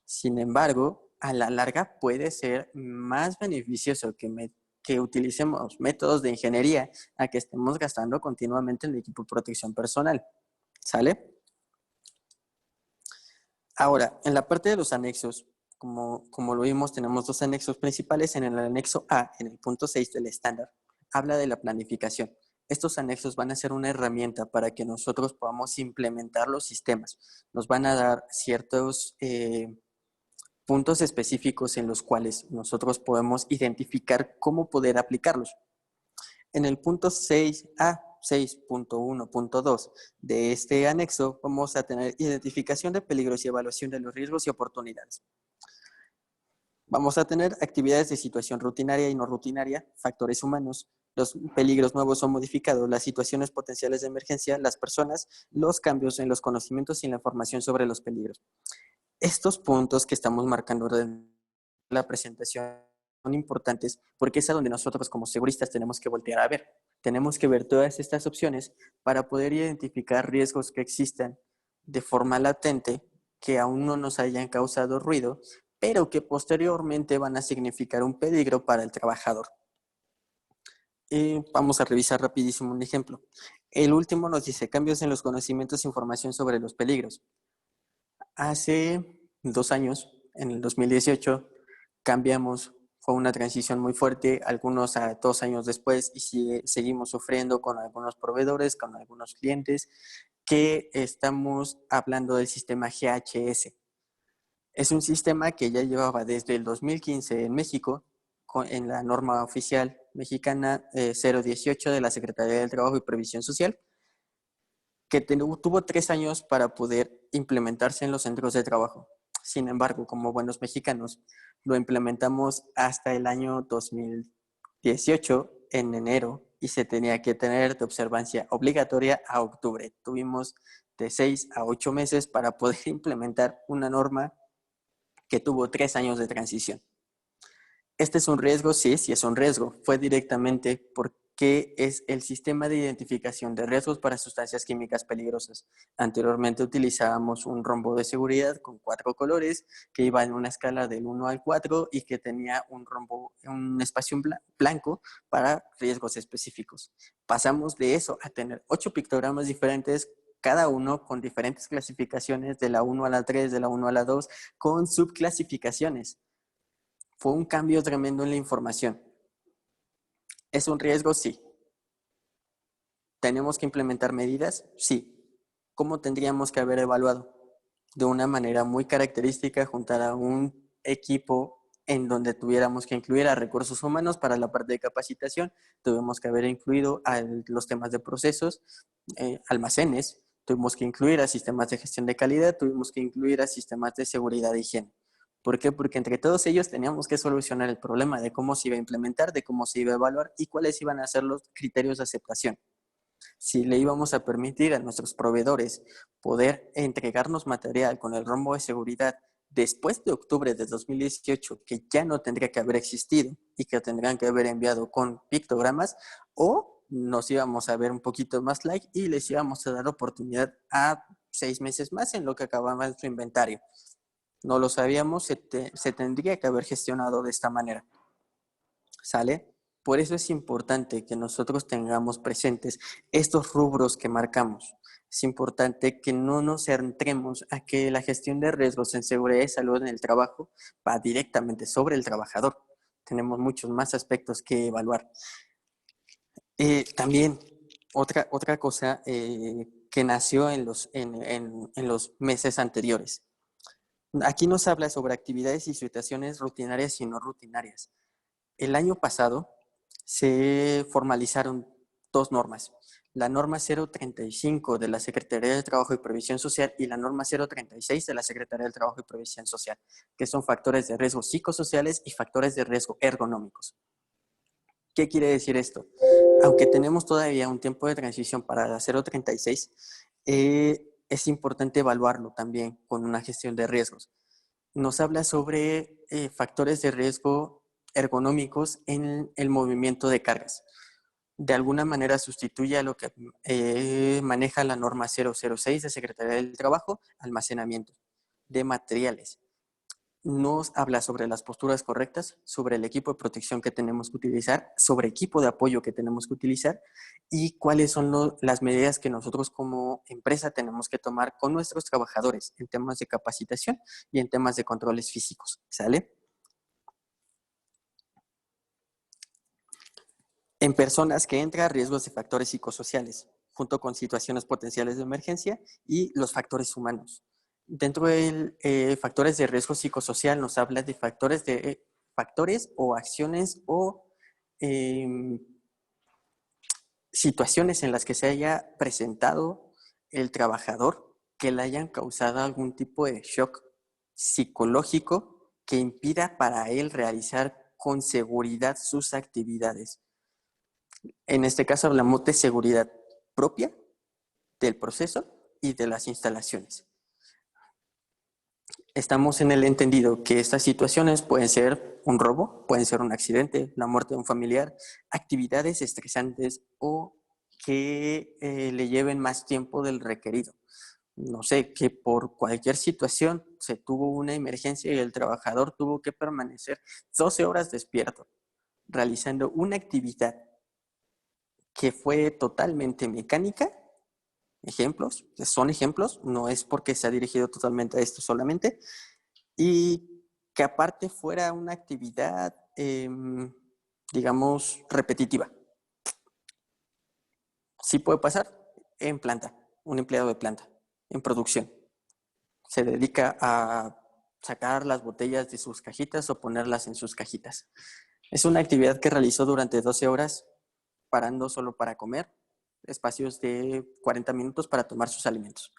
Sin embargo, a la larga puede ser más beneficioso que utilicemos métodos de ingeniería a que estemos gastando continuamente en el equipo de protección personal. ¿Sale? Ahora, en la parte de los anexos, como lo vimos, tenemos dos anexos principales. En el anexo A, en el punto 6 del estándar, habla de la planificación. Estos anexos van a ser una herramienta para que nosotros podamos implementar los sistemas. Nos van a dar ciertos puntos específicos en los cuales nosotros podemos identificar cómo poder aplicarlos. En el punto 6A, 6.1.2 de este anexo, vamos a tener identificación de peligros y evaluación de los riesgos y oportunidades. Vamos a tener actividades de situación rutinaria y no rutinaria, factores humanos, los peligros nuevos o modificados, las situaciones potenciales de emergencia, las personas, los cambios en los conocimientos y la información sobre los peligros. Estos puntos que estamos marcando en la presentación son importantes porque es a donde nosotros como seguristas tenemos que voltear a ver. Tenemos que ver todas estas opciones para poder identificar riesgos que existan de forma latente, que aún no nos hayan causado ruido, pero que posteriormente van a significar un peligro para el trabajador. Vamos a revisar rapidísimo un ejemplo. El último nos dice cambios en los conocimientos e información sobre los peligros. Hace 2 años, en el 2018, cambiamos, fue una transición muy fuerte, algunos a 2 años después, y seguimos sufriendo con algunos proveedores, con algunos clientes, que estamos hablando del sistema GHS. Es un sistema que ya llevaba desde el 2015 en México, en la norma oficial mexicana 018 de la Secretaría del Trabajo y Previsión Social, que tuvo 3 años para poder implementarse en los centros de trabajo. Sin embargo, como buenos mexicanos, lo implementamos hasta el año 2018, en enero, y se tenía que tener de observancia obligatoria a octubre. Tuvimos de 6 a 8 meses para poder implementar una norma que tuvo 3 años de transición. ¿Este es un riesgo? Sí, sí es un riesgo. Fue directamente porque es el sistema de identificación de riesgos para sustancias químicas peligrosas. Anteriormente utilizábamos un rombo de seguridad con 4 colores que iba en una escala del 1 al 4 y que tenía un espacio blanco para riesgos específicos. Pasamos de eso a tener 8 pictogramas diferentes, cada uno con diferentes clasificaciones, de la 1 a la 3, de la 1 a la 2, con subclasificaciones. Fue un cambio tremendo en la información. ¿Es un riesgo? Sí. ¿Tenemos que implementar medidas? Sí. ¿Cómo tendríamos que haber evaluado? De una manera muy característica, juntar a un equipo en donde tuviéramos que incluir a recursos humanos para la parte de capacitación, tuvimos que haber incluido a los temas de procesos, almacenes, tuvimos que incluir a sistemas de gestión de calidad, tuvimos que incluir a sistemas de seguridad e higiene. ¿Por qué? Porque entre todos ellos teníamos que solucionar el problema de cómo se iba a implementar, de cómo se iba a evaluar y cuáles iban a ser los criterios de aceptación. Si le íbamos a permitir a nuestros proveedores poder entregarnos material con el rombo de seguridad después de octubre de 2018, que ya no tendría que haber existido y que tendrían que haber enviado con pictogramas, o nos íbamos a ver un poquito más light y les íbamos a dar oportunidad a 6 meses más en lo que acababa su inventario. No lo sabíamos, se tendría que haber gestionado de esta manera. ¿Sale? Por eso es importante que nosotros tengamos presentes estos rubros que marcamos. Es importante que no nos centremos a que la gestión de riesgos en seguridad y salud en el trabajo va directamente sobre el trabajador. Tenemos muchos más aspectos que evaluar. También otra cosa que nació en los meses anteriores. Aquí nos habla sobre actividades y situaciones rutinarias y no rutinarias. El año pasado se formalizaron dos normas. La norma 035 de la Secretaría de Trabajo y Previsión Social y la norma 036 de la Secretaría del Trabajo y Previsión Social, que son factores de riesgo psicosociales y factores de riesgo ergonómicos. ¿Qué quiere decir esto? Aunque tenemos todavía un tiempo de transición para la 036, es importante evaluarlo también con una gestión de riesgos. Nos habla sobre factores de riesgo ergonómicos en el movimiento de cargas. De alguna manera sustituye a lo que maneja la norma 006 de Secretaría del Trabajo, almacenamiento de materiales. Nos habla sobre las posturas correctas, sobre el equipo de protección que tenemos que utilizar, sobre equipo de apoyo que tenemos que utilizar y cuáles son las medidas que nosotros como empresa tenemos que tomar con nuestros trabajadores en temas de capacitación y en temas de controles físicos. ¿Sale? En personas que entran riesgos de factores psicosociales, junto con situaciones potenciales de emergencia y los factores humanos. Dentro de factores de riesgo psicosocial nos habla de factores o acciones o situaciones en las que se haya presentado el trabajador que le hayan causado algún tipo de shock psicológico que impida para él realizar con seguridad sus actividades. En este caso hablamos de seguridad propia del proceso y de las instalaciones. Estamos en el entendido que estas situaciones pueden ser un robo, pueden ser un accidente, la muerte de un familiar, actividades estresantes o que le lleven más tiempo del requerido. No sé, que por cualquier situación se tuvo una emergencia y el trabajador tuvo que permanecer 12 horas despierto, realizando una actividad que fue totalmente mecánica. Son ejemplos, no es porque se ha dirigido totalmente a esto solamente, y que aparte fuera una actividad, digamos, repetitiva. Sí puede pasar en planta, un empleado de planta, en producción. Se dedica a sacar las botellas de sus cajitas o ponerlas en sus cajitas. Es una actividad que realizó durante 12 horas, parando solo para comer, espacios de 40 minutos para tomar sus alimentos.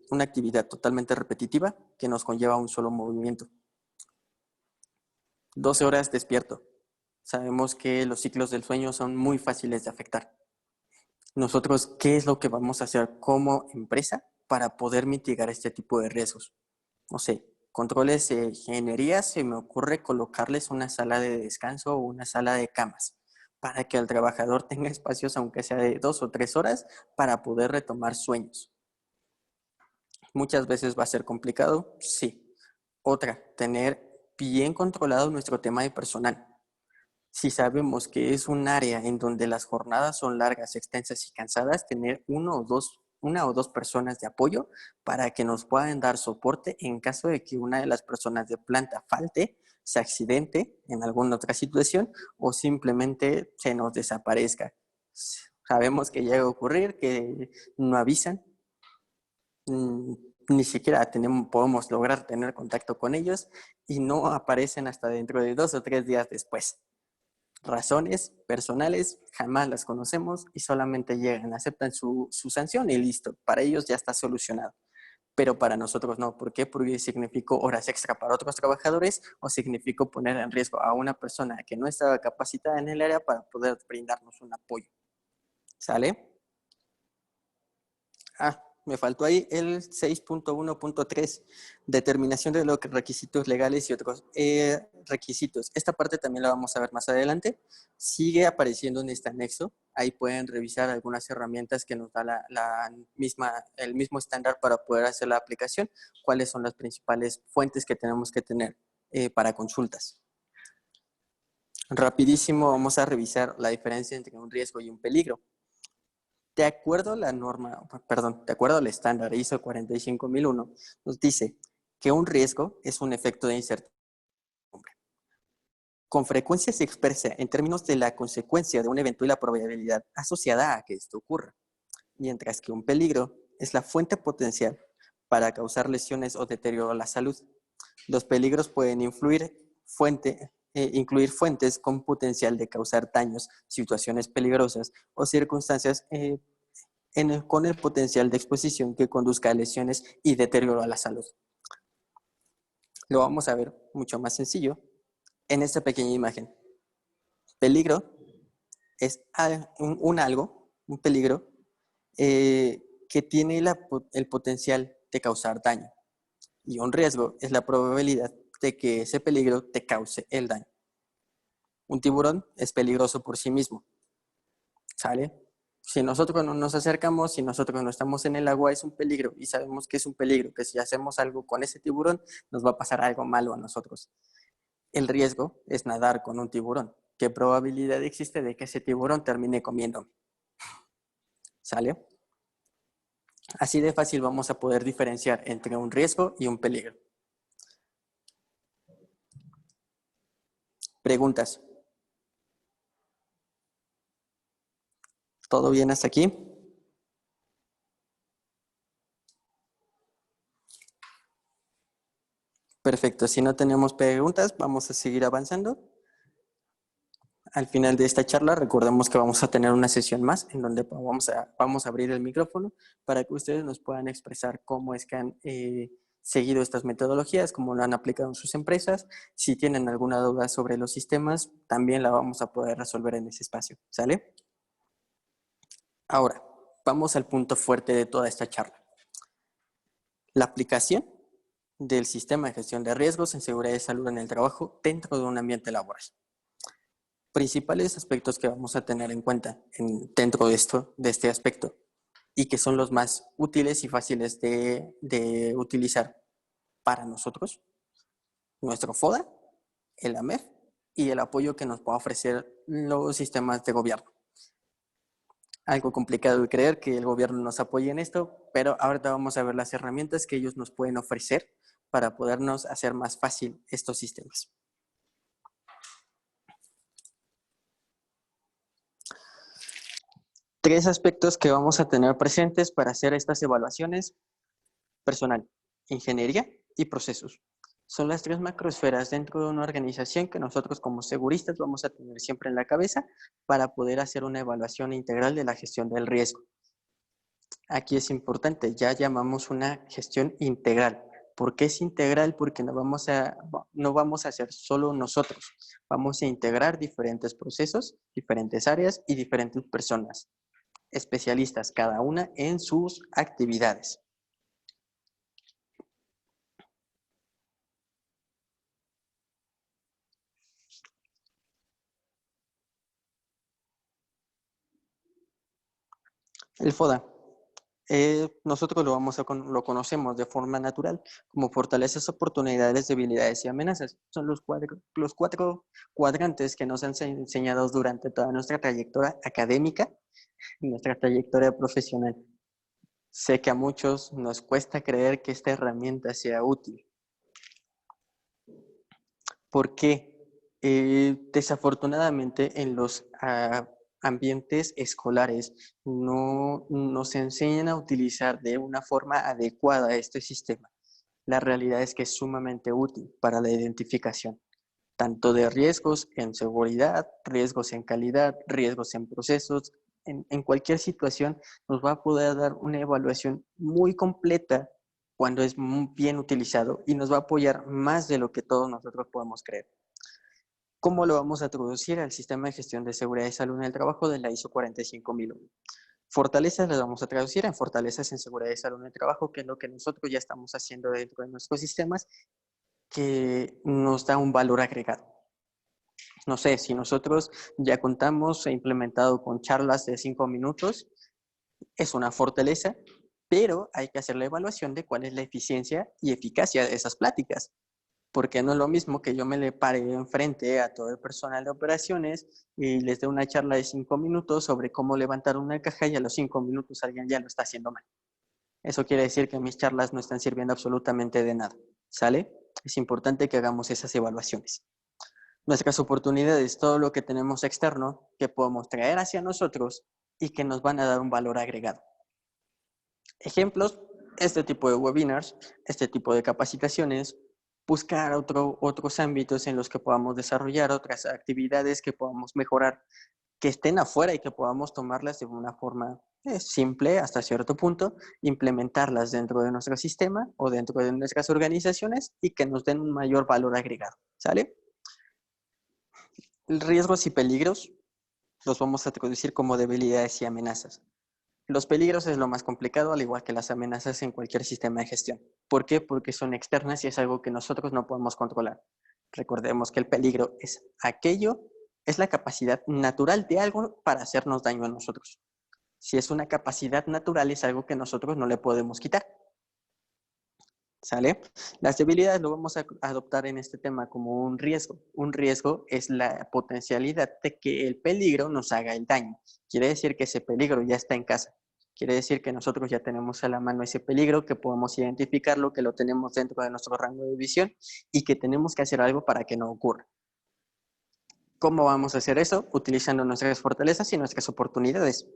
Una actividad totalmente repetitiva que nos conlleva un solo movimiento. 12 horas despierto. Sabemos que los ciclos del sueño son muy fáciles de afectar. Nosotros, ¿qué es lo que vamos a hacer como empresa para poder mitigar este tipo de riesgos? No sé, controles de ingeniería, se me ocurre colocarles una sala de descanso o una sala de camas para que el trabajador tenga espacios, aunque sea de 2 o 3 horas, para poder retomar sueños. Muchas veces va a ser complicado, sí. Otra, tener bien controlado nuestro tema de personal. Si sabemos que es un área en donde las jornadas son largas, extensas y cansadas, tener una o dos personas de apoyo para que nos puedan dar soporte en caso de que una de las personas de planta falte, se accidente en alguna otra situación o simplemente se nos desaparezca. Sabemos que llega a ocurrir, que no avisan, ni siquiera podemos lograr tener contacto con ellos y no aparecen hasta dentro de 2 o 3 días después. Razones personales jamás las conocemos y solamente llegan, aceptan su sanción y listo, para ellos ya está solucionado. Pero para nosotros no. ¿Por qué? Porque significó horas extra para otros trabajadores o significó poner en riesgo a una persona que no estaba capacitada en el área para poder brindarnos un apoyo. ¿Sale? Me faltó ahí el 6.1.3, determinación de los requisitos legales y otros requisitos. Esta parte también la vamos a ver más adelante. Sigue apareciendo en este anexo. Ahí pueden revisar algunas herramientas que nos da el mismo estándar para poder hacer la aplicación. Cuáles son las principales fuentes que tenemos que tener para consultas. Rapidísimo vamos a revisar la diferencia entre un riesgo y un peligro. De acuerdo a la norma, perdón, de acuerdo al estándar ISO 45001, nos dice que un riesgo es un efecto de incertidumbre. Con frecuencia se expresa en términos de la consecuencia de un evento y la probabilidad asociada a que esto ocurra, mientras que un peligro es la fuente potencial para causar lesiones o deterioro a la salud. Los peligros pueden incluir fuentes con potencial de causar daños, situaciones peligrosas o circunstancias con el potencial de exposición que conduzca a lesiones y deterioro a la salud. Lo vamos a ver mucho más sencillo en esta pequeña imagen. Peligro es un peligro que tiene el potencial de causar daño. Y un riesgo es la probabilidad de que ese peligro te cause el daño. Un tiburón es peligroso por sí mismo, ¿sale? Si nosotros no nos acercamos, si nosotros no estamos en el agua, es un peligro y sabemos que es un peligro, que si hacemos algo con ese tiburón, nos va a pasar algo malo a nosotros. El riesgo es nadar con un tiburón. ¿Qué probabilidad existe de que ese tiburón termine comiéndome? ¿Sale? Así de fácil vamos a poder diferenciar entre un riesgo y un peligro. Preguntas. ¿Todo bien hasta aquí? Perfecto. Si no tenemos preguntas, vamos a seguir avanzando. Al final de esta charla, recordemos que vamos a tener una sesión más en donde vamos a abrir el micrófono para que ustedes nos puedan expresar cómo es que han seguido estas metodologías, cómo lo han aplicado en sus empresas. Si tienen alguna duda sobre los sistemas, también la vamos a poder resolver en ese espacio. ¿Sale? Ahora, vamos al punto fuerte de toda esta charla. La aplicación del sistema de gestión de riesgos en seguridad y salud en el trabajo dentro de un ambiente laboral. Principales aspectos que vamos a tener en cuenta dentro de este aspecto y que son los más útiles y fáciles de utilizar para nosotros: nuestro FODA, el AMEF y el apoyo que nos pueda ofrecer los sistemas de gobierno. Algo complicado de creer que el gobierno nos apoye en esto, pero ahorita vamos a ver las herramientas que ellos nos pueden ofrecer para podernos hacer más fácil estos sistemas. Tres aspectos que vamos a tener presentes para hacer estas evaluaciones: personal, ingeniería y procesos. Son las tres macroesferas dentro de una organización que nosotros como seguristas vamos a tener siempre en la cabeza para poder hacer una evaluación integral de la gestión del riesgo. Aquí es importante, ya llamamos una gestión integral. ¿Por qué es integral? Porque no vamos a hacer solo nosotros. Vamos a integrar diferentes procesos, diferentes áreas y diferentes personas, especialistas cada una en sus actividades. El FODA. Nosotros lo conocemos de forma natural como fortalezas, oportunidades, debilidades y amenazas. Son los cuatro cuadrantes que nos han enseñado durante toda nuestra trayectoria académica y nuestra trayectoria profesional. Sé que a muchos nos cuesta creer que esta herramienta sea útil. ¿Por qué? Desafortunadamente en los ambientes escolares no nos enseñan a utilizar de una forma adecuada este sistema. La realidad es que es sumamente útil para la identificación, tanto de riesgos en seguridad, riesgos en calidad, riesgos en procesos. En cualquier situación nos va a poder dar una evaluación muy completa cuando es muy bien utilizado y nos va a apoyar más de lo que todos nosotros podemos creer. ¿Cómo lo vamos a traducir al sistema de gestión de seguridad y salud en el trabajo de la ISO 45001? Fortalezas las vamos a traducir en fortalezas en seguridad y salud en el trabajo, que es lo que nosotros ya estamos haciendo dentro de nuestros sistemas, que nos da un valor agregado. No sé, si nosotros ya contamos e implementado con charlas de 5 minutos, es una fortaleza, pero hay que hacer la evaluación de cuál es la eficiencia y eficacia de esas pláticas. Porque no es lo mismo que yo me le pare enfrente a todo el personal de operaciones y les dé una charla de 5 minutos sobre cómo levantar una caja y a los 5 minutos alguien ya lo está haciendo mal. Eso quiere decir que mis charlas no están sirviendo absolutamente de nada, ¿sale? Es importante que hagamos esas evaluaciones. Nuestras oportunidades, todo lo que tenemos externo, que podemos traer hacia nosotros y que nos van a dar un valor agregado. Ejemplos, este tipo de webinars, este tipo de capacitaciones, buscar otros ámbitos en los que podamos desarrollar otras actividades que podamos mejorar, que estén afuera y que podamos tomarlas de una forma simple hasta cierto punto, implementarlas dentro de nuestro sistema o dentro de nuestras organizaciones y que nos den un mayor valor agregado, ¿sale? Riesgos y peligros los vamos a traducir como debilidades y amenazas. Los peligros es lo más complicado, al igual que las amenazas en cualquier sistema de gestión. ¿Por qué? Porque son externas y es algo que nosotros no podemos controlar. Recordemos que el peligro es es la capacidad natural de algo para hacernos daño a nosotros. Si es una capacidad natural, es algo que nosotros no le podemos quitar. ¿Sale? Las debilidades lo vamos a adoptar en este tema como un riesgo. Un riesgo es la potencialidad de que el peligro nos haga el daño. Quiere decir que ese peligro ya está en casa. Quiere decir que nosotros ya tenemos a la mano ese peligro, que podemos identificarlo, que lo tenemos dentro de nuestro rango de visión y que tenemos que hacer algo para que no ocurra. ¿Cómo vamos a hacer eso? Utilizando nuestras fortalezas y nuestras oportunidades.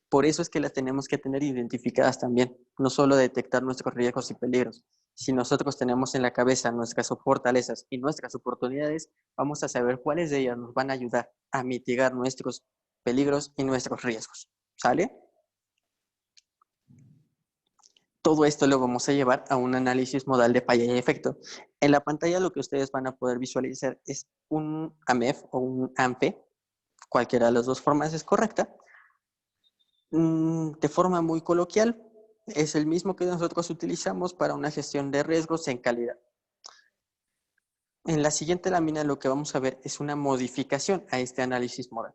Por eso es que las tenemos que tener identificadas también, no solo detectar nuestros riesgos y peligros. Si nosotros tenemos en la cabeza nuestras fortalezas y nuestras oportunidades, vamos a saber cuáles de ellas nos van a ayudar a mitigar nuestros peligros y nuestros riesgos. ¿Sale? Todo esto lo vamos a llevar a un análisis modal de falla y efecto. En la pantalla lo que ustedes van a poder visualizar es un AMEF o un ANFE, cualquiera de las dos formas es correcta. De forma muy coloquial, es el mismo que nosotros utilizamos para una gestión de riesgos en calidad. En la siguiente lámina lo que vamos a ver es una modificación a este análisis modal.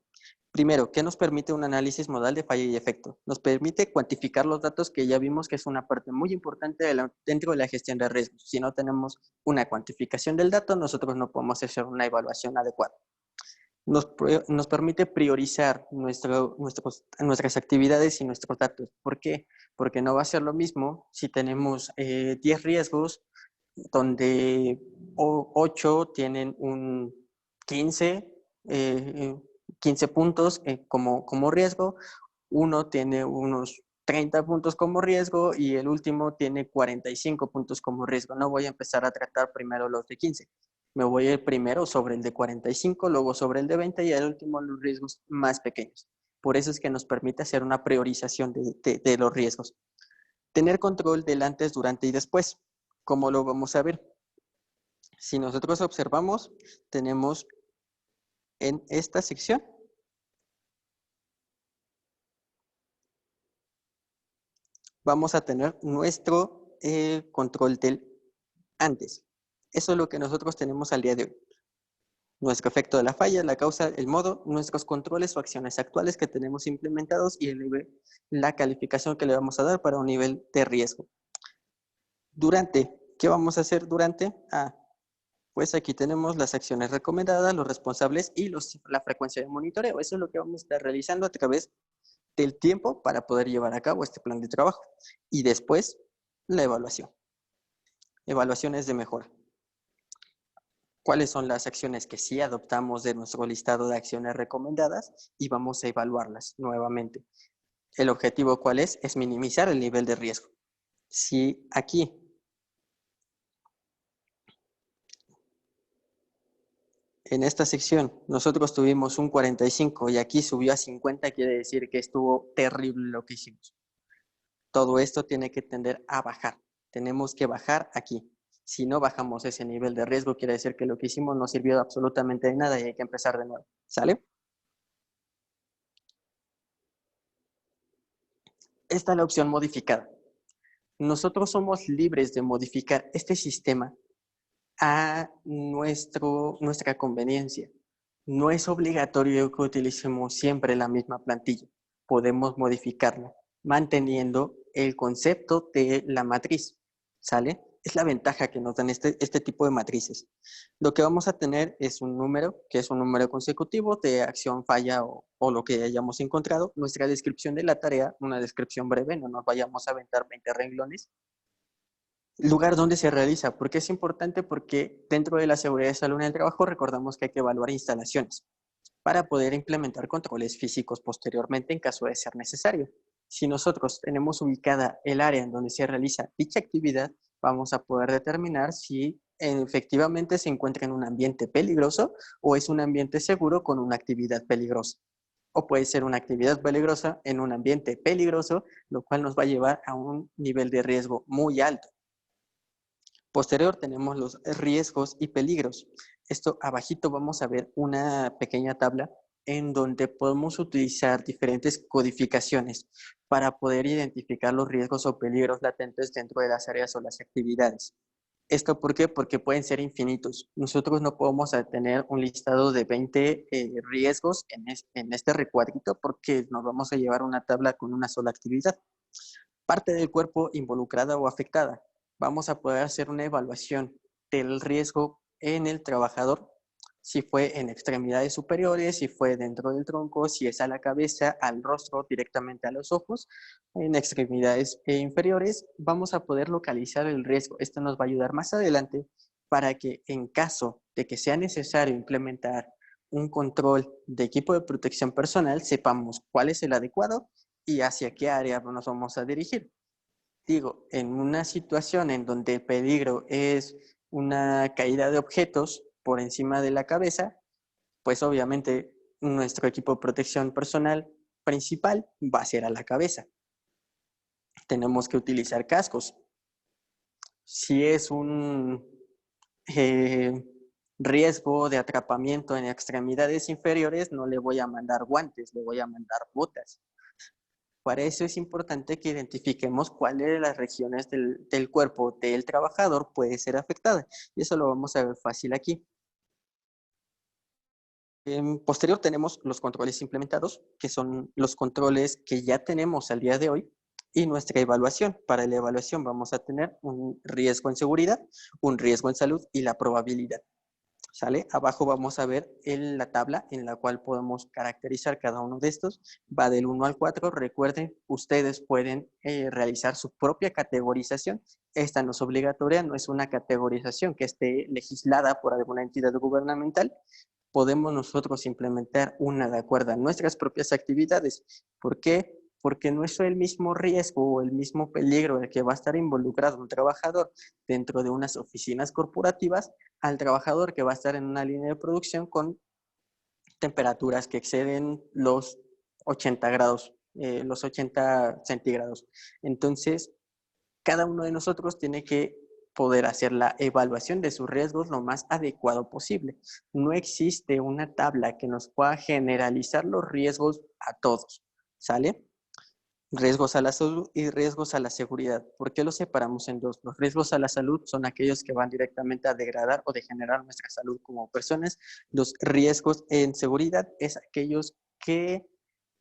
Primero, ¿qué nos permite un análisis modal de falla y efecto? Nos permite cuantificar los datos, que ya vimos que es una parte muy importante dentro de la gestión de riesgos. Si no tenemos una cuantificación del dato, nosotros no podemos hacer una evaluación adecuada. Nos permite priorizar nuestras actividades y nuestros datos. ¿Por qué? Porque no va a ser lo mismo si tenemos 10 riesgos, donde 8 tienen un 15 puntos como riesgo, uno tiene unos 30 puntos como riesgo y el último tiene 45 puntos como riesgo. No voy a empezar a tratar primero los de 15. Me voy a ir primero sobre el de 45, luego sobre el de 20 y al último los riesgos más pequeños. Por eso es que nos permite hacer una priorización de los riesgos. Tener control del antes, durante y después. ¿Cómo lo vamos a ver? Si nosotros observamos, tenemos en esta sección vamos a tener nuestro control del antes. Eso es lo que nosotros tenemos al día de hoy. Nuestro efecto de la falla, la causa, el modo, nuestros controles o acciones actuales que tenemos implementados y el nivel, la calificación que le vamos a dar para un nivel de riesgo. Durante, ¿qué vamos a hacer durante? Pues aquí tenemos las acciones recomendadas, los responsables y la frecuencia de monitoreo. Eso es lo que vamos a estar realizando a través del tiempo para poder llevar a cabo este plan de trabajo. Y después, la evaluación. Evaluaciones de mejora. ¿Cuáles son las acciones que sí adoptamos de nuestro listado de acciones recomendadas? Y vamos a evaluarlas nuevamente. ¿El objetivo cuál es? Es minimizar el nivel de riesgo. Si aquí en esta sección nosotros tuvimos un 45 y aquí subió a 50, quiere decir que estuvo terrible lo que hicimos. Todo esto tiene que tender a bajar. Tenemos que bajar aquí. Si no bajamos ese nivel de riesgo, quiere decir que lo que hicimos no sirvió absolutamente de nada y hay que empezar de nuevo. ¿Sale? Esta es la opción modificada. Nosotros somos libres de modificar este sistema a nuestra conveniencia. No es obligatorio que utilicemos siempre la misma plantilla. Podemos modificarla manteniendo el concepto de la matriz. ¿Sale? es la ventaja que nos dan este tipo de matrices. Lo que vamos a tener es un número, que es un número consecutivo de acción, falla o lo que hayamos encontrado. Nuestra descripción de la tarea, una descripción breve, no nos vayamos a aventar 20 renglones. Lugar donde se realiza. ¿Por qué es importante? Porque dentro de la seguridad de salud en el trabajo recordamos que hay que evaluar instalaciones para poder implementar controles físicos posteriormente en caso de ser necesario. Si nosotros tenemos ubicada el área en donde se realiza dicha actividad, vamos a poder determinar si efectivamente se encuentra en un ambiente peligroso o es un ambiente seguro con una actividad peligrosa. O puede ser una actividad peligrosa en un ambiente peligroso, lo cual nos va a llevar a un nivel de riesgo muy alto. Posterior tenemos los riesgos y peligros. Esto abajito vamos a ver una pequeña tabla en donde podemos utilizar diferentes codificaciones para poder identificar los riesgos o peligros latentes dentro de las áreas o las actividades. ¿Esto por qué? Porque pueden ser infinitos. Nosotros no podemos tener un listado de 20 riesgos en este recuadrito porque nos vamos a llevar una tabla con una sola actividad. Parte del cuerpo involucrada o afectada. Vamos a poder hacer una evaluación del riesgo en el trabajador, si fue en extremidades superiores, si fue dentro del tronco, si es a la cabeza, al rostro, directamente a los ojos, en extremidades inferiores, vamos a poder localizar el riesgo. Esto nos va a ayudar más adelante para que en caso de que sea necesario implementar un control de equipo de protección personal, sepamos cuál es el adecuado y hacia qué área nos vamos a dirigir. Digo, en una situación en donde el peligro es una caída de objetos por encima de la cabeza, pues obviamente nuestro equipo de protección personal principal va a ser a la cabeza. Tenemos que utilizar cascos. Si es un riesgo de atrapamiento en extremidades inferiores, no le voy a mandar guantes, le voy a mandar botas. Para eso es importante que identifiquemos cuáles de las regiones del cuerpo del trabajador puede ser afectada. Y eso lo vamos a ver fácil aquí. En posterior tenemos los controles implementados, que son los controles que ya tenemos al día de hoy, y nuestra evaluación. Para la evaluación vamos a tener un riesgo en seguridad, un riesgo en salud y la probabilidad. ¿Sale? Abajo vamos a ver la tabla en la cual podemos caracterizar cada uno de estos. Va del 1 al 4. Recuerden, ustedes pueden realizar su propia categorización. Esta no es obligatoria, no es una categorización que esté legislada por alguna entidad gubernamental. Podemos nosotros implementar una de acuerdo a nuestras propias actividades. ¿Por qué? Porque no es el mismo riesgo o el mismo peligro el que va a estar involucrado un trabajador dentro de unas oficinas corporativas al trabajador que va a estar en una línea de producción con temperaturas que exceden los 80 grados, los 80 centígrados. Entonces, cada uno de nosotros tiene que poder hacer la evaluación de sus riesgos lo más adecuado posible. No existe una tabla que nos pueda generalizar los riesgos a todos, ¿sale? Riesgos a la salud y riesgos a la seguridad. ¿Por qué los separamos en dos? Los riesgos a la salud son aquellos que van directamente a degradar o degenerar nuestra salud como personas. Los riesgos en seguridad es aquellos que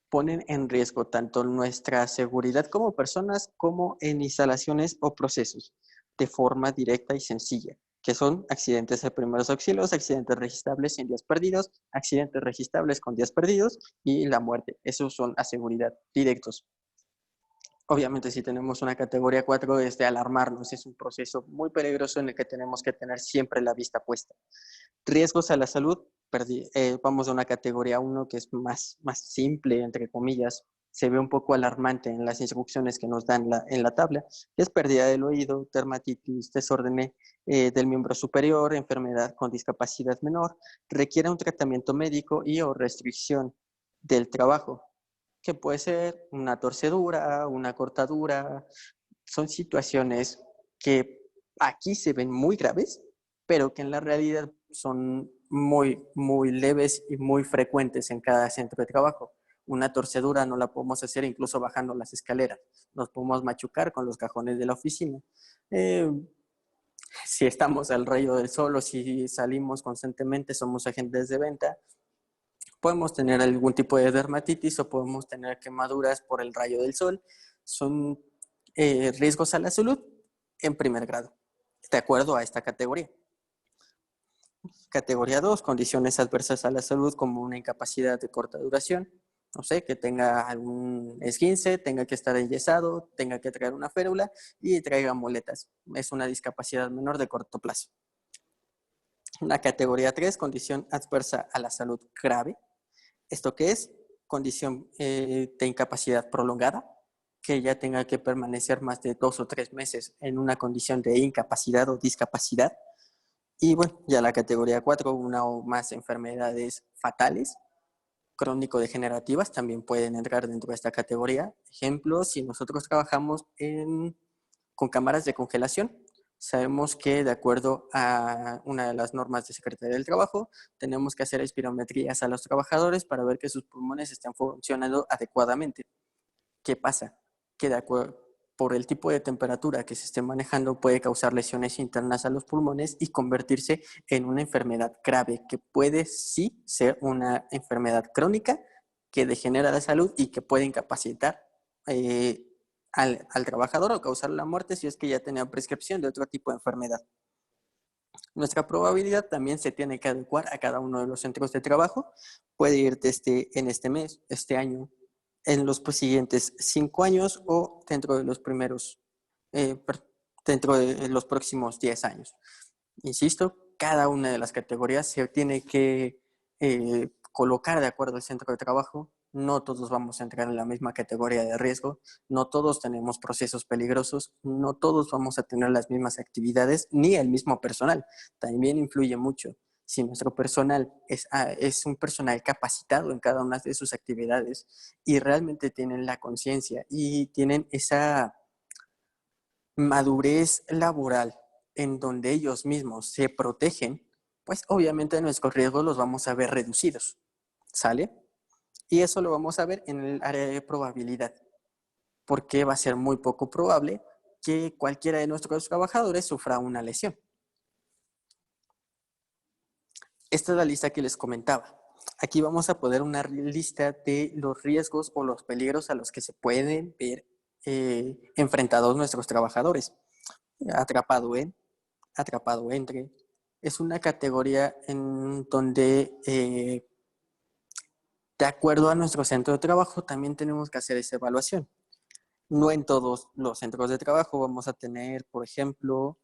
ponen en riesgo tanto nuestra seguridad como personas como en instalaciones o procesos de forma directa y sencilla, que son accidentes de primeros auxilios, accidentes registrables sin días perdidos, accidentes registrables con días perdidos y la muerte. Esos son a seguridad directos. Obviamente, si tenemos una categoría 4, es de alarmarnos. Es un proceso muy peligroso en el que tenemos que tener siempre la vista puesta. Riesgos a la salud, vamos a una categoría 1 que es más simple, entre comillas. Se ve un poco alarmante en las instrucciones que nos dan en la tabla. Es pérdida del oído, dermatitis, desorden del miembro superior, enfermedad con discapacidad menor, requiere un tratamiento médico y o restricción del trabajo, que puede ser una torcedura, una cortadura. Son situaciones que aquí se ven muy graves, pero que en la realidad son muy leves y muy frecuentes en cada centro de trabajo. Una torcedura no la podemos hacer incluso bajando las escaleras. Nos podemos machucar con los cajones de la oficina. Si estamos al rayo del sol o si salimos constantemente, somos agentes de venta, podemos tener algún tipo de dermatitis o podemos tener quemaduras por el rayo del sol. Son riesgos a la salud en primer grado. de acuerdo a esta categoría. Categoría 2, condiciones adversas a la salud como una incapacidad de corta duración. No sé, que tenga algún esguince, tenga que estar enyesado, tenga que traer una férula y traiga muletas. Es una discapacidad menor de corto plazo. La categoría 3, condición adversa a la salud grave. ¿Esto qué es? Condición de incapacidad prolongada, que ya tenga que permanecer más de 2 o 3 meses en una condición de incapacidad o discapacidad. Y bueno, ya la categoría 4, una o más enfermedades fatales, crónico-degenerativas, también pueden entrar dentro de esta categoría. Ejemplo, si nosotros trabajamos con cámaras de congelación, sabemos que de acuerdo a una de las normas de Secretaría del Trabajo, tenemos que hacer espirometrías a los trabajadores para ver que sus pulmones estén funcionando adecuadamente. ¿Qué pasa? Que de acuerdo por el tipo de temperatura que se esté manejando puede causar lesiones internas a los pulmones y convertirse en una enfermedad grave, que puede sí ser una enfermedad crónica que degenera la salud y que puede incapacitar al trabajador o causar la muerte si es que ya tenía prescripción de otro tipo de enfermedad. Nuestra probabilidad también se tiene que adecuar a cada uno de los centros de trabajo. Puede ir en este mes, este año, en los siguientes 5 años o dentro de los dentro de los próximos 10 años. Insisto, cada una de las categorías se tiene que colocar de acuerdo al centro de trabajo. No todos vamos a entrar en la misma categoría de riesgo, no todos tenemos procesos peligrosos, no todos vamos a tener las mismas actividades, ni el mismo personal. También influye mucho. Si nuestro personal es un personal capacitado en cada una de sus actividades y realmente tienen la conciencia y tienen esa madurez laboral en donde ellos mismos se protegen, pues obviamente nuestros riesgos los vamos a ver reducidos, ¿sale? Y eso lo vamos a ver en el área de probabilidad, porque va a ser muy poco probable que cualquiera de nuestros trabajadores sufra una lesión. Esta es la lista que les comentaba. Aquí vamos a poner una lista de los riesgos o los peligros a los que se pueden ver enfrentados nuestros trabajadores. Atrapado en, atrapado entre. Es una categoría en donde, de acuerdo a nuestro centro de trabajo, también tenemos que hacer esa evaluación. No en todos los centros de trabajo vamos a tener, por ejemplo,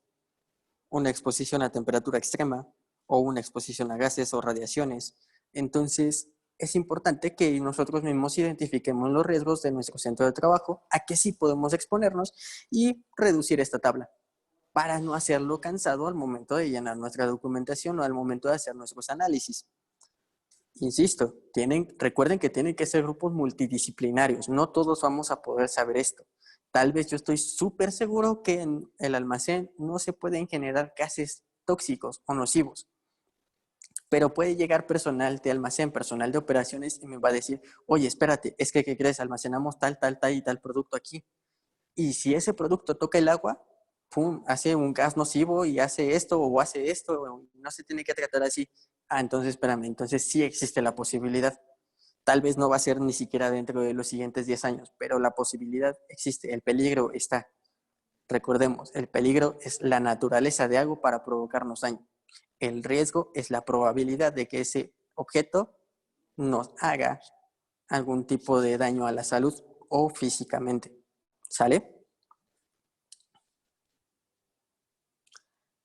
una exposición a temperatura extrema o una exposición a gases o radiaciones. Entonces, es importante que nosotros mismos identifiquemos los riesgos de nuestro centro de trabajo, a que sí podemos exponernos y reducir esta tabla para no hacerlo cansado al momento de llenar nuestra documentación o al momento de hacer nuestros análisis. Insisto, recuerden que tienen que ser grupos multidisciplinarios, no todos vamos a poder saber esto. Tal vez yo estoy súper seguro que en el almacén no se pueden generar gases tóxicos o nocivos, pero puede llegar personal de almacén, personal de operaciones y me va a decir, oye, espérate, es que ¿qué crees? Almacenamos tal y tal producto aquí. Y si ese producto toca el agua, ¡pum!, hace un gas nocivo y hace esto o hace esto, no se tiene que tratar así. Ah, entonces espérame, entonces sí existe la posibilidad. Tal vez no va a ser ni siquiera dentro de los siguientes 10 años, pero la posibilidad existe, el peligro está. Recordemos, el peligro es la naturaleza de algo para provocarnos daño. El riesgo es la probabilidad de que ese objeto nos haga algún tipo de daño a la salud o físicamente. ¿Sale?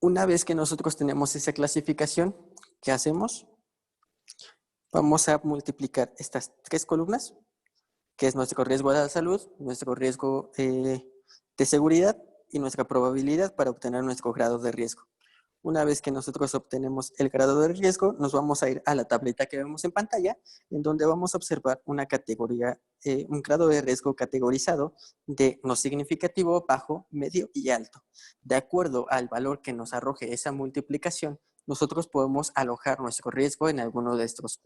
Una vez que nosotros tenemos esa clasificación, ¿qué hacemos? Vamos a multiplicar estas 3 columnas, que es nuestro riesgo de la salud, nuestro riesgo de seguridad y nuestra probabilidad para obtener nuestro grado de riesgo. Una vez que nosotros obtenemos el grado de riesgo, nos vamos a ir a la tableta que vemos en pantalla, en donde vamos a observar una categoría, un grado de riesgo categorizado de no significativo, bajo, medio y alto. De acuerdo al valor que nos arroje esa multiplicación, nosotros podemos alojar nuestro riesgo en alguno de estos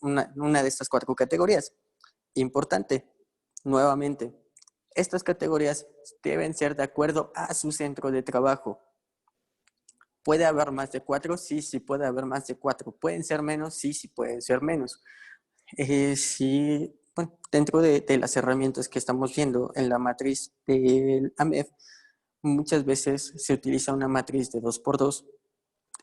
una de estas 4 categorías. Importante, nuevamente, estas categorías deben ser de acuerdo a su centro de trabajo. ¿Puede haber más de 4? Sí, sí puede haber más de 4. ¿Pueden ser menos? Sí, sí pueden ser menos. Sí, bueno, dentro de las herramientas que estamos viendo en la matriz del AMEF, muchas veces se utiliza una matriz de 2x2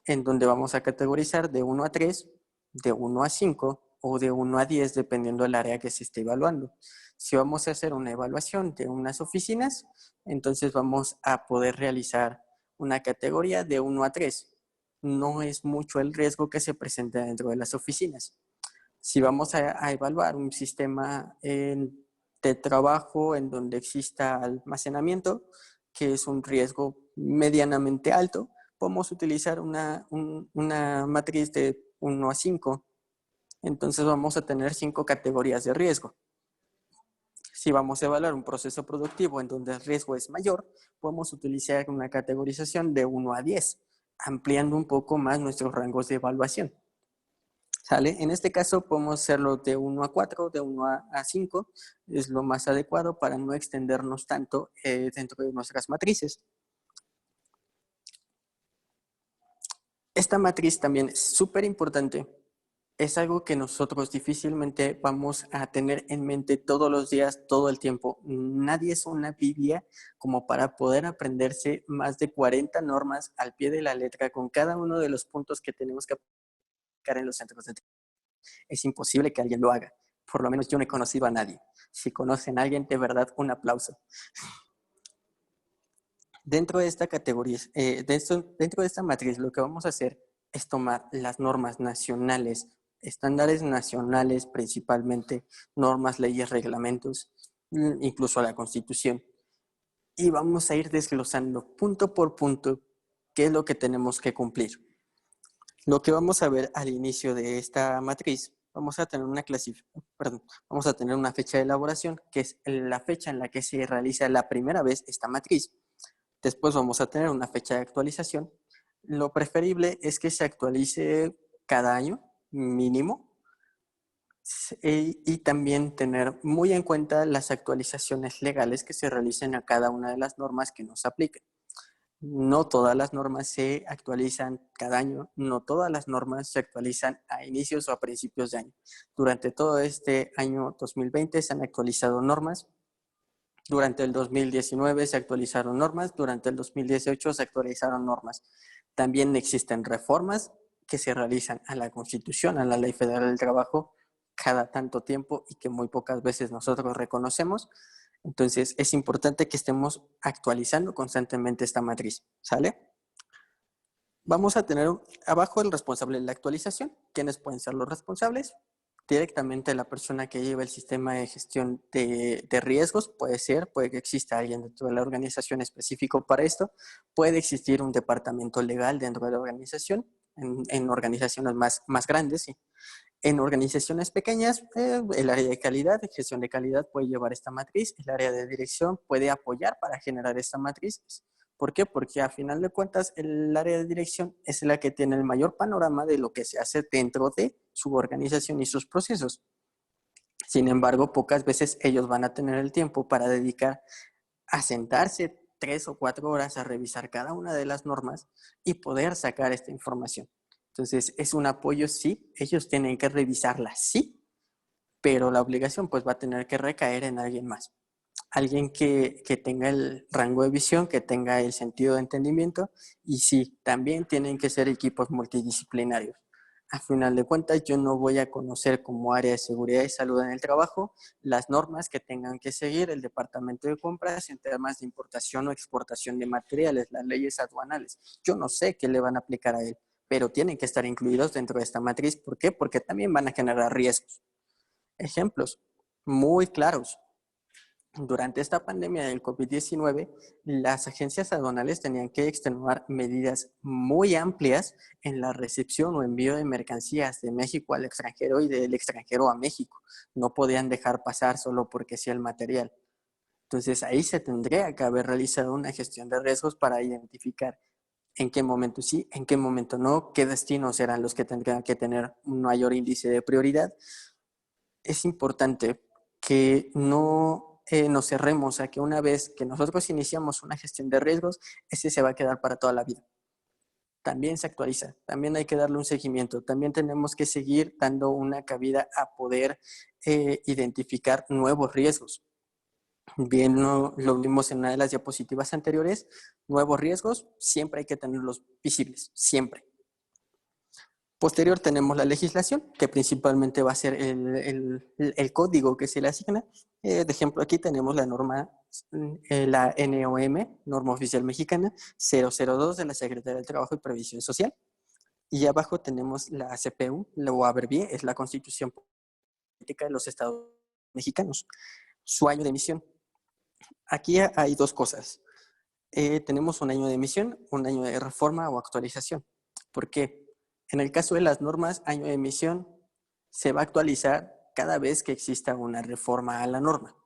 en donde vamos a categorizar de 1 a 3, de 1 a 5 o de 1 a 10, dependiendo del área que se esté evaluando. Si vamos a hacer una evaluación de unas oficinas, entonces vamos a poder realizar una categoría de 1 a 3. No es mucho el riesgo que se presenta dentro de las oficinas. Si vamos a evaluar un sistema de trabajo en donde exista almacenamiento, que es un riesgo medianamente alto, podemos utilizar una matriz de 1 a 5. Entonces vamos a tener 5 categorías de riesgo. Si vamos a evaluar un proceso productivo en donde el riesgo es mayor, podemos utilizar una categorización de 1 a 10, ampliando un poco más nuestros rangos de evaluación. ¿Sale? En este caso podemos hacerlo de 1 a 4, de 1 a 5, es lo más adecuado para no extendernos tanto dentro de nuestras matrices. Esta matriz también es súper importante. Es algo que nosotros difícilmente vamos a tener en mente todos los días, todo el tiempo. Nadie es una Biblia como para poder aprenderse más de 40 normas al pie de la letra con cada uno de los puntos que tenemos que aplicar en los centros de trabajo. Es imposible que alguien lo haga. Por lo menos yo no he conocido a nadie. Si conocen a alguien, de verdad, un aplauso. Dentro de esta categoría, dentro de esta matriz, lo que vamos a hacer es tomar las normas nacionales, estándares nacionales principalmente, normas, leyes, reglamentos, incluso a la Constitución. Y vamos a ir desglosando punto por punto qué es lo que tenemos que cumplir. Lo que vamos a ver al inicio de esta matriz, vamos a tener una fecha de elaboración, que es la fecha en la que se realiza la primera vez esta matriz. Después vamos a tener una fecha de actualización. Lo preferible es que se actualice cada año, mínimo, y también tener muy en cuenta las actualizaciones legales que se realicen a cada una de las normas que nos apliquen. No todas las normas se actualizan cada año, no todas las normas se actualizan a inicios o a principios de año. Durante todo este año 2020 se han actualizado normas, durante el 2019 se actualizaron normas, durante el 2018 se actualizaron normas. También existen reformas que se realizan a la Constitución, a la Ley Federal del Trabajo, cada tanto tiempo y que muy pocas veces nosotros reconocemos. Entonces, es importante que estemos actualizando constantemente esta matriz, ¿sale? Vamos a tener abajo el responsable de la actualización. ¿Quiénes pueden ser los responsables? Directamente la persona que lleva el sistema de gestión de riesgos, puede que exista alguien dentro de la organización específico para esto, puede existir un departamento legal dentro de la organización, en organizaciones más grandes, ¿sí? En organizaciones pequeñas, el área de calidad, de gestión de calidad puede llevar esta matriz, el área de dirección puede apoyar para generar esta matriz. ¿Por qué? Porque a final de cuentas el área de dirección es la que tiene el mayor panorama de lo que se hace dentro de su organización y sus procesos. Sin embargo, pocas veces ellos van a tener el tiempo para dedicar a sentarse 3 o 4 horas a revisar cada una de las normas y poder sacar esta información. Entonces, es un apoyo, sí, ellos tienen que revisarla, sí, pero la obligación pues va a tener que recaer en alguien más. Alguien que tenga el rango de visión, que tenga el sentido de entendimiento y sí, también tienen que ser equipos multidisciplinarios. A final de cuentas, yo no voy a conocer como área de seguridad y salud en el trabajo las normas que tengan que seguir el departamento de compras en temas de importación o exportación de materiales, las leyes aduanales. Yo no sé qué le van a aplicar a él, pero tienen que estar incluidos dentro de esta matriz. ¿Por qué? Porque también van a generar riesgos. Ejemplos muy claros. Durante esta pandemia del COVID-19, las agencias aduanales tenían que extenuar medidas muy amplias en la recepción o envío de mercancías de México al extranjero y del extranjero a México. No podían dejar pasar solo porque sí el material. Entonces ahí se tendría que haber realizado una gestión de riesgos para identificar en qué momento sí, en qué momento no, qué destinos eran los que tendrían que tener un mayor índice de prioridad. Es importante que no nos cerremos a que una vez que nosotros iniciamos una gestión de riesgos, ese se va a quedar para toda la vida. También se actualiza, también hay que darle un seguimiento, también tenemos que seguir dando una cabida a poder identificar nuevos riesgos. Bien, lo vimos en una de las diapositivas anteriores, nuevos riesgos, siempre hay que tenerlos visibles, siempre. Posterior tenemos la legislación, que principalmente va a ser el código que se le asigna. De ejemplo, aquí tenemos la norma, la NOM, Norma Oficial Mexicana 002 de la Secretaría del Trabajo y Previsión Social. Y abajo tenemos la CPU, lo abrevié, es la Constitución Política de los Estados Mexicanos. Su año de emisión. Aquí hay dos cosas. Tenemos un año de emisión, un año de reforma o actualización. ¿Por qué? En el caso de las normas, año de emisión se va a actualizar cada vez que exista una reforma a la norma.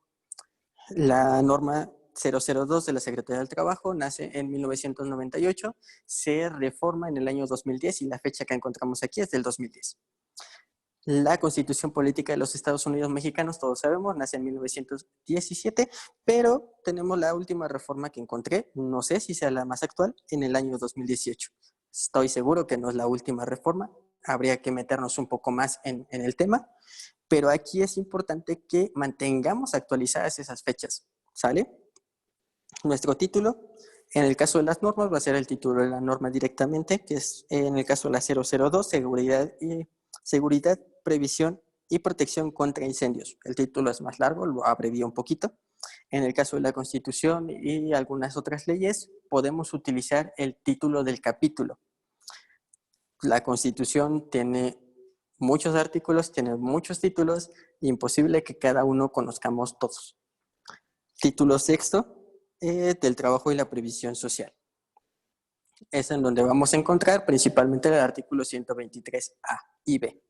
La norma 002 de la Secretaría del Trabajo nace en 1998, se reforma en el año 2010 y la fecha que encontramos aquí es del 2010. La Constitución Política de los Estados Unidos Mexicanos, todos sabemos, nace en 1917, pero tenemos la última reforma que encontré, no sé si sea la más actual, en el año 2018. Estoy seguro que no es la última reforma, habría que meternos un poco más en el tema, pero aquí es importante que mantengamos actualizadas esas fechas, ¿sale? Nuestro título, en el caso de las normas, va a ser el título de la norma directamente, que es en el caso de la 002, seguridad, previsión y protección contra incendios. El título es más largo, lo abrevié un poquito. En el caso de la Constitución y algunas otras leyes, podemos utilizar el título del capítulo. La Constitución tiene muchos artículos, tiene muchos títulos, imposible que cada uno conozcamos todos. Título sexto, del trabajo y la previsión social. Es en donde vamos a encontrar principalmente el artículo 123A y B.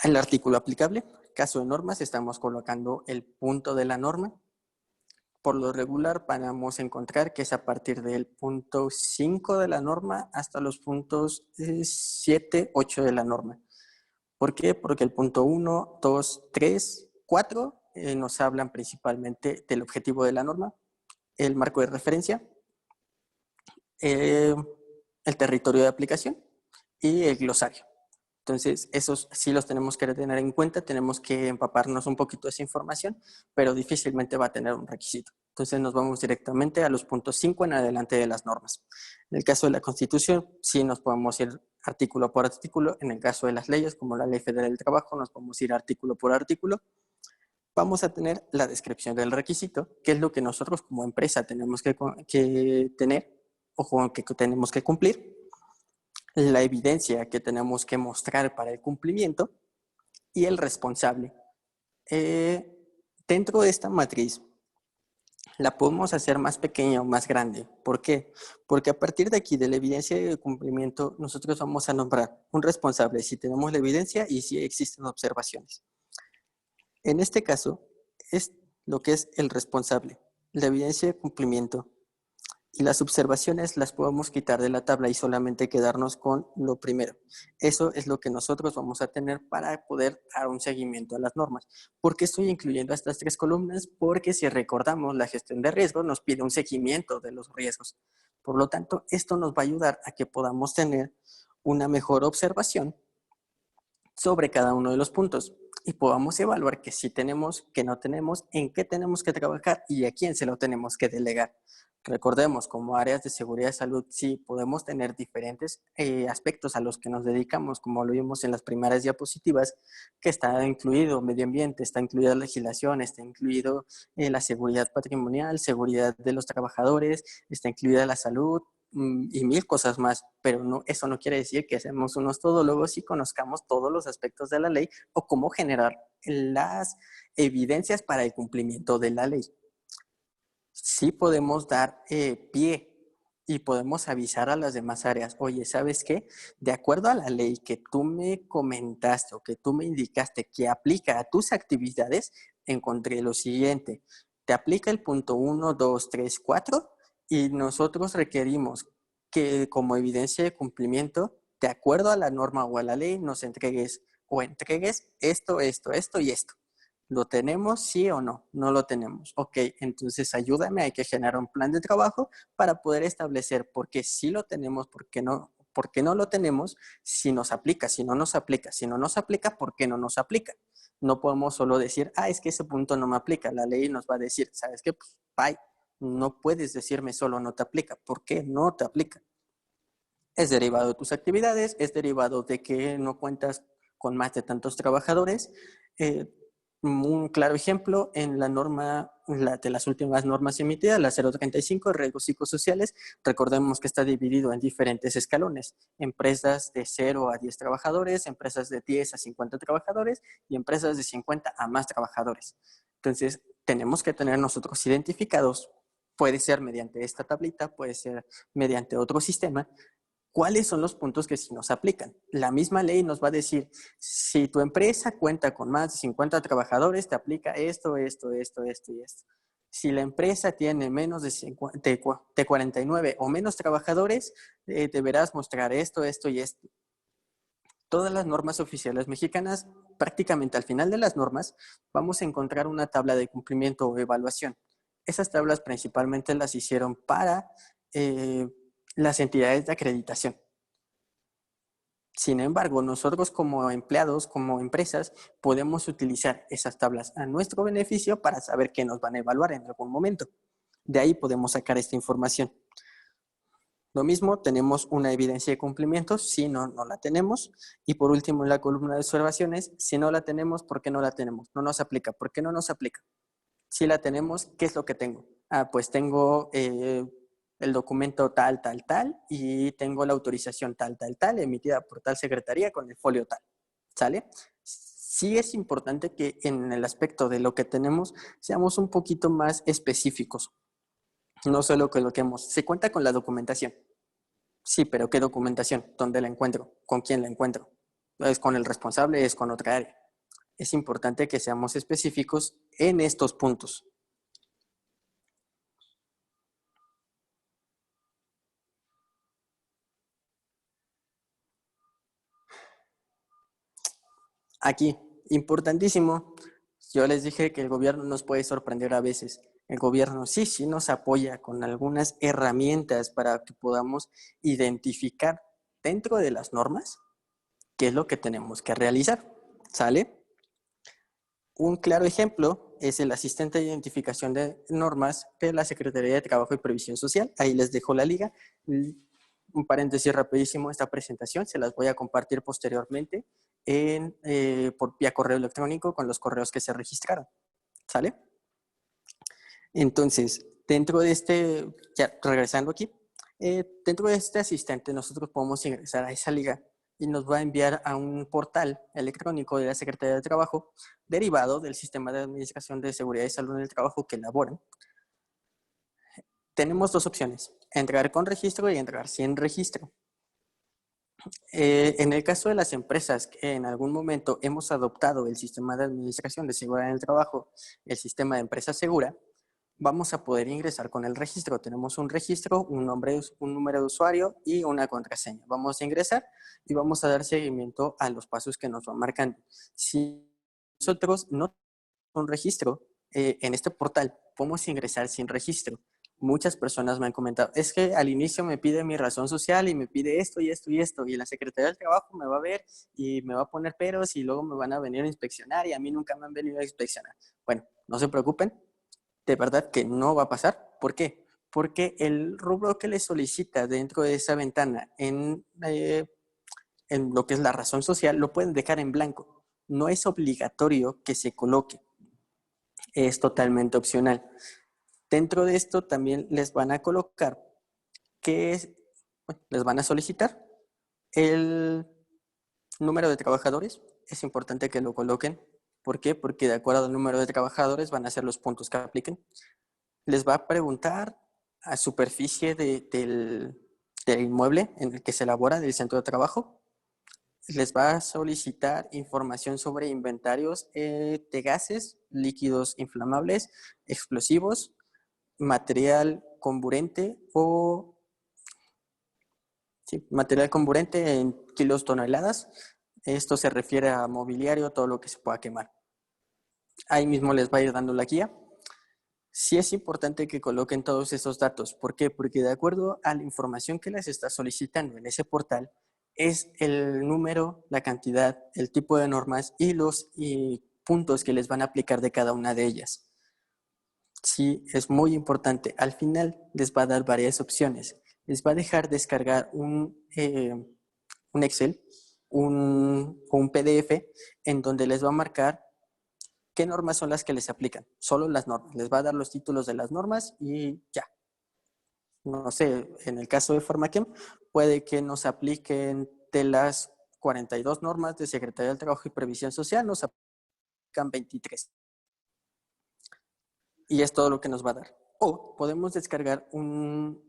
El artículo aplicable, caso de normas, estamos colocando el punto de la norma. Por lo regular vamos a encontrar que es a partir del punto 5 de la norma hasta los puntos 7, 8 de la norma. ¿Por qué? Porque el punto 1, 2, 3, 4 nos hablan principalmente del objetivo de la norma, el marco de referencia, el territorio de aplicación y el glosario. Entonces, esos sí los tenemos que tener en cuenta, tenemos que empaparnos un poquito de esa información, pero difícilmente va a tener un requisito. Entonces, nos vamos directamente a los puntos 5 en adelante de las normas. En el caso de la Constitución, sí nos podemos ir artículo por artículo. En el caso de las leyes, como la Ley Federal del Trabajo, nos podemos ir artículo por artículo. Vamos a tener la descripción del requisito, que es lo que nosotros como empresa tenemos que tener o que tenemos que cumplir, la evidencia que tenemos que mostrar para el cumplimiento y el responsable. Dentro de esta matriz, la podemos hacer más pequeña o más grande. ¿Por qué? Porque a partir de aquí, de la evidencia de cumplimiento, nosotros vamos a nombrar un responsable si tenemos la evidencia y si existen observaciones. En este caso, es lo que es el responsable. La evidencia de cumplimiento y las observaciones las podemos quitar de la tabla y solamente quedarnos con lo primero. Eso es lo que nosotros vamos a tener para poder dar un seguimiento a las normas. ¿Por qué estoy incluyendo estas tres columnas? Porque si recordamos, la gestión de riesgos nos pide un seguimiento de los riesgos. Por lo tanto, esto nos va a ayudar a que podamos tener una mejor observación sobre cada uno de los puntos y podamos evaluar que sí tenemos, que no tenemos, en qué tenemos que trabajar y a quién se lo tenemos que delegar. Recordemos, como áreas de seguridad y salud, sí podemos tener diferentes aspectos a los que nos dedicamos, como lo vimos en las primeras diapositivas, que está incluido medio ambiente, está incluida legislación, está incluido la seguridad patrimonial, seguridad de los trabajadores, está incluida la salud, y mil cosas más, pero no, eso no quiere decir que seamos unos todólogos y conozcamos todos los aspectos de la ley o cómo generar las evidencias para el cumplimiento de la ley. Sí podemos dar pie y podemos avisar a las demás áreas, oye, ¿sabes qué? De acuerdo a la ley que tú me comentaste o que tú me indicaste que aplica a tus actividades, encontré lo siguiente, te aplica el punto 1, 2, 3, 4 y nosotros requerimos que como evidencia de cumplimiento, de acuerdo a la norma o a la ley, nos entregues esto, esto y esto. ¿Lo tenemos, sí o no? No lo tenemos. Ok, entonces ayúdame, hay que generar un plan de trabajo para poder establecer por qué sí lo tenemos, por qué no, ¿por qué no lo tenemos? Si nos aplica, si no nos aplica, si no nos aplica, ¿por qué no nos aplica? No podemos solo decir, es que ese punto no me aplica. La ley nos va a decir, ¿sabes qué? Pues, bye, no puedes decirme solo no te aplica. ¿Por qué no te aplica? Es derivado de tus actividades, es derivado de que no cuentas con más de tantos trabajadores. Un claro ejemplo en la norma, de las últimas normas emitidas, la 035, riesgos psicosociales, recordemos que está dividido en diferentes escalones, empresas de 0 a 10 trabajadores, empresas de 10 a 50 trabajadores y empresas de 50 a más trabajadores. Entonces, tenemos que tener nosotros identificados, puede ser mediante esta tablita, puede ser mediante otro sistema, ¿cuáles son los puntos que sí nos aplican? La misma ley nos va a decir, si tu empresa cuenta con más de 50 trabajadores, te aplica esto, esto, esto, esto y esto. Si la empresa tiene menos de 49 o menos trabajadores, deberás mostrar esto, esto y esto. Todas las normas oficiales mexicanas, prácticamente al final de las normas, vamos a encontrar una tabla de cumplimiento o evaluación. Esas tablas principalmente las hicieron para las entidades de acreditación. Sin embargo, nosotros como empleados, como empresas, podemos utilizar esas tablas a nuestro beneficio para saber qué nos van a evaluar en algún momento. De ahí podemos sacar esta información. Lo mismo, tenemos una evidencia de cumplimiento, si no, no la tenemos. Y por último, en la columna de observaciones, si no la tenemos, ¿por qué no la tenemos? No nos aplica. ¿Por qué no nos aplica? Si la tenemos, ¿qué es lo que tengo? Pues tengo el documento tal, tal, tal, y tengo la autorización tal, tal, tal, emitida por tal secretaría con el folio tal, ¿sale? Sí es importante que en el aspecto de lo que tenemos seamos un poquito más específicos, no solo coloquemos, se cuenta con la documentación. Sí, pero ¿qué documentación? ¿Dónde la encuentro? ¿Con quién la encuentro? ¿Es con el responsable? ¿Es con otra área? Es importante que seamos específicos en estos puntos. Aquí, importantísimo, yo les dije que el gobierno nos puede sorprender a veces. El gobierno sí nos apoya con algunas herramientas para que podamos identificar dentro de las normas qué es lo que tenemos que realizar, ¿sale? Un claro ejemplo es el asistente de identificación de normas de la Secretaría de Trabajo y Previsión Social. Ahí les dejo la liga. Un paréntesis rapidísimo, esta presentación se las voy a compartir posteriormente por vía correo electrónico con los correos que se registraron, ¿sale? Entonces, dentro de ya regresando aquí, dentro de este asistente nosotros podemos ingresar a esa liga y nos va a enviar a un portal electrónico de la Secretaría de Trabajo derivado del Sistema de Administración de Seguridad y Salud en el Trabajo que elaboran. Tenemos dos opciones, entrar con registro y entrar sin registro. En el caso de las empresas que en algún momento hemos adoptado el Sistema de Administración de Seguridad en el Trabajo, el Sistema de Empresa Segura, vamos a poder ingresar con el registro. Tenemos un registro, un nombre, un número de usuario y una contraseña. Vamos a ingresar y vamos a dar seguimiento a los pasos que nos van marcando. Si nosotros no tenemos un registro en este portal, podemos ingresar sin registro. Muchas personas me han comentado, es que al inicio me pide mi razón social y me pide esto y esto y esto, y la Secretaría del Trabajo me va a ver y me va a poner peros y luego me van a venir a inspeccionar y a mí nunca me han venido a inspeccionar. Bueno, no se preocupen, de verdad que no va a pasar. ¿Por qué? Porque el rubro que le solicita dentro de esa ventana en lo que es la razón social lo pueden dejar en blanco. No es obligatorio que se coloque. Es totalmente opcional. Dentro de esto también les van a colocar les van a solicitar el número de trabajadores. Es importante que lo coloquen. ¿Por qué? Porque de acuerdo al número de trabajadores van a ser los puntos que apliquen. Les va a preguntar a superficie del inmueble en el que se elabora, del centro de trabajo. Les va a solicitar información sobre inventarios de gases, líquidos inflamables, explosivos, material comburente material comburente en kilos toneladas. Esto se refiere a mobiliario, todo lo que se pueda quemar. Ahí mismo les va a ir dando la guía. Sí es importante que coloquen todos esos datos. ¿Por qué? Porque de acuerdo a la información que les está solicitando en ese portal, es el número, la cantidad, el tipo de normas y los puntos que les van a aplicar de cada una de ellas. Sí, es muy importante. Al final les va a dar varias opciones. Les va a dejar descargar un Excel, un PDF, en donde les va a marcar qué normas son las que les aplican. Solo las normas. Les va a dar los títulos de las normas y ya. No sé, en el caso de Pharmachem, puede que nos apliquen de las 42 normas de Secretaría del Trabajo y Previsión Social, nos aplican 23. Y es todo lo que nos va a dar. O podemos descargar un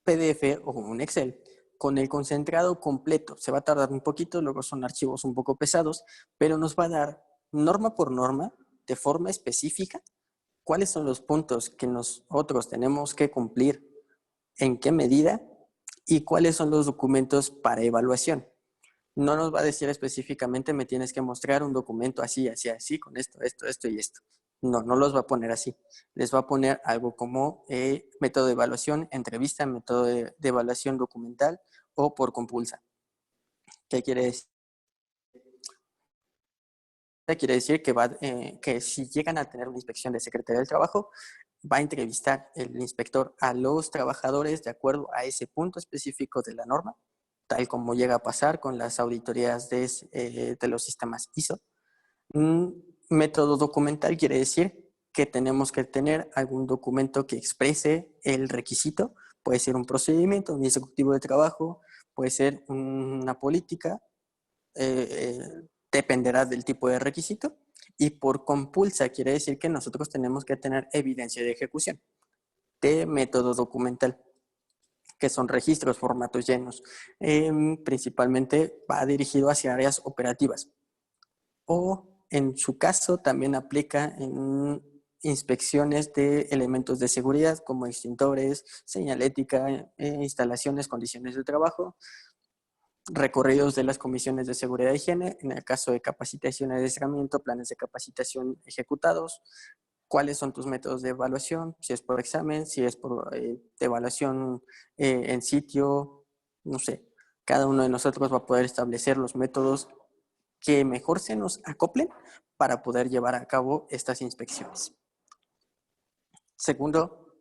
PDF o un Excel con el concentrado completo. Se va a tardar un poquito, luego son archivos un poco pesados, pero nos va a dar norma por norma, de forma específica, cuáles son los puntos que nosotros tenemos que cumplir, en qué medida y cuáles son los documentos para evaluación. No nos va a decir específicamente, me tienes que mostrar un documento así, así, así, con esto, esto y esto. No, no los va a poner así. Les va a poner algo como método de evaluación, entrevista, método de evaluación documental o por compulsa. ¿Qué quiere decir? Quiere decir que si llegan a tener una inspección de Secretaría del Trabajo, va a entrevistar el inspector a los trabajadores de acuerdo a ese punto específico de la norma, tal como llega a pasar con las auditorías de los sistemas ISO. Un método documental quiere decir que tenemos que tener algún documento que exprese el requisito. Puede ser un procedimiento, un ejecutivo de trabajo, puede ser una política, dependerá del tipo de requisito. Y por compulsa quiere decir que nosotros tenemos que tener evidencia de ejecución de método documental, que son registros, formatos llenos. Principalmente va dirigido hacia áreas operativas. O en su caso también aplica en inspecciones de elementos de seguridad como extintores, señalética, instalaciones, condiciones de trabajo, recorridos de las comisiones de seguridad e higiene, en el caso de capacitación y adiestramiento, planes de capacitación ejecutados, cuáles son tus métodos de evaluación, si es por examen, si es por evaluación en sitio, no sé. Cada uno de nosotros va a poder establecer los métodos que mejor se nos acoplen para poder llevar a cabo estas inspecciones. Segundo,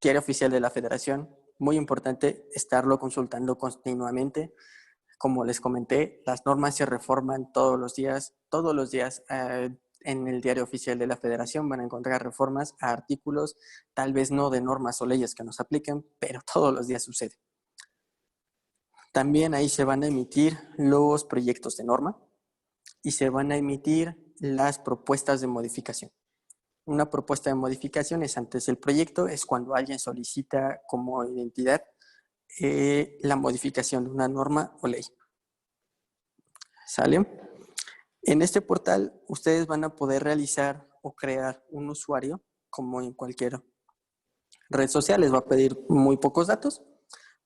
diario oficial de la Federación. Muy importante estarlo consultando continuamente. Como les comenté, las normas se reforman todos los días. Todos los días en el diario oficial de la Federación van a encontrar reformas a artículos, tal vez no de normas o leyes que nos apliquen, pero todos los días sucede. También ahí se van a emitir los proyectos de norma y se van a emitir las propuestas de modificación. Una propuesta de modificación es antes del proyecto, es cuando alguien solicita como identidad la modificación de una norma o ley. ¿Sale? En este portal ustedes van a poder realizar o crear un usuario, como en cualquier red social, les va a pedir muy pocos datos.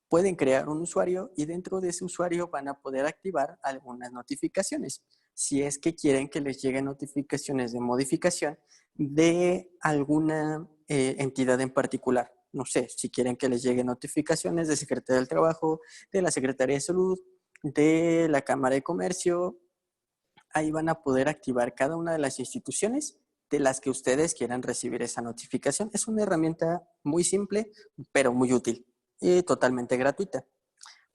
Pueden crear un usuario y dentro de ese usuario van a poder activar algunas notificaciones. Si es que quieren que les lleguen notificaciones de modificación de alguna entidad en particular. No sé, si quieren que les lleguen notificaciones de Secretaría del Trabajo, de la Secretaría de Salud, de la Cámara de Comercio, ahí van a poder activar cada una de las instituciones de las que ustedes quieran recibir esa notificación. Es una herramienta muy simple, pero muy útil y totalmente gratuita.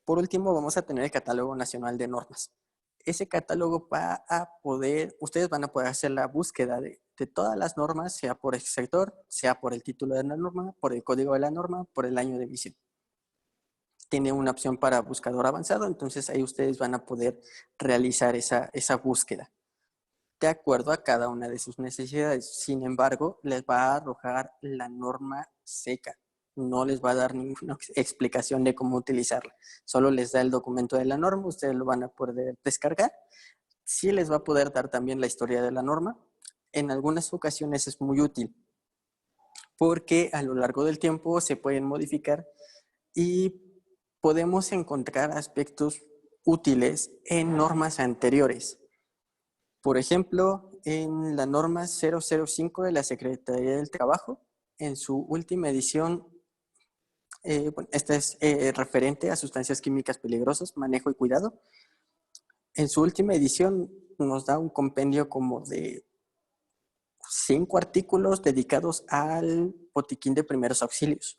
Por último, vamos a tener el Catálogo Nacional de Normas. Ese catálogo va a poder, ustedes van a poder hacer la búsqueda de todas las normas, sea por el sector, sea por el título de la norma, por el código de la norma, por el año de emisión. Tiene una opción para buscador avanzado, entonces ahí ustedes van a poder realizar esa búsqueda de acuerdo a cada una de sus necesidades. Sin embargo, les va a arrojar la norma seca. No les va a dar ninguna explicación de cómo utilizarla. Solo les da el documento de la norma, ustedes lo van a poder descargar. Sí les va a poder dar también la historia de la norma. En algunas ocasiones es muy útil porque a lo largo del tiempo se pueden modificar y podemos encontrar aspectos útiles en normas anteriores. Por ejemplo, en la norma 005 de la Secretaría del Trabajo, en su última edición, bueno, esta es referente a sustancias químicas peligrosas, manejo y cuidado. En su última edición nos da un compendio como de 5 artículos dedicados al botiquín de primeros auxilios.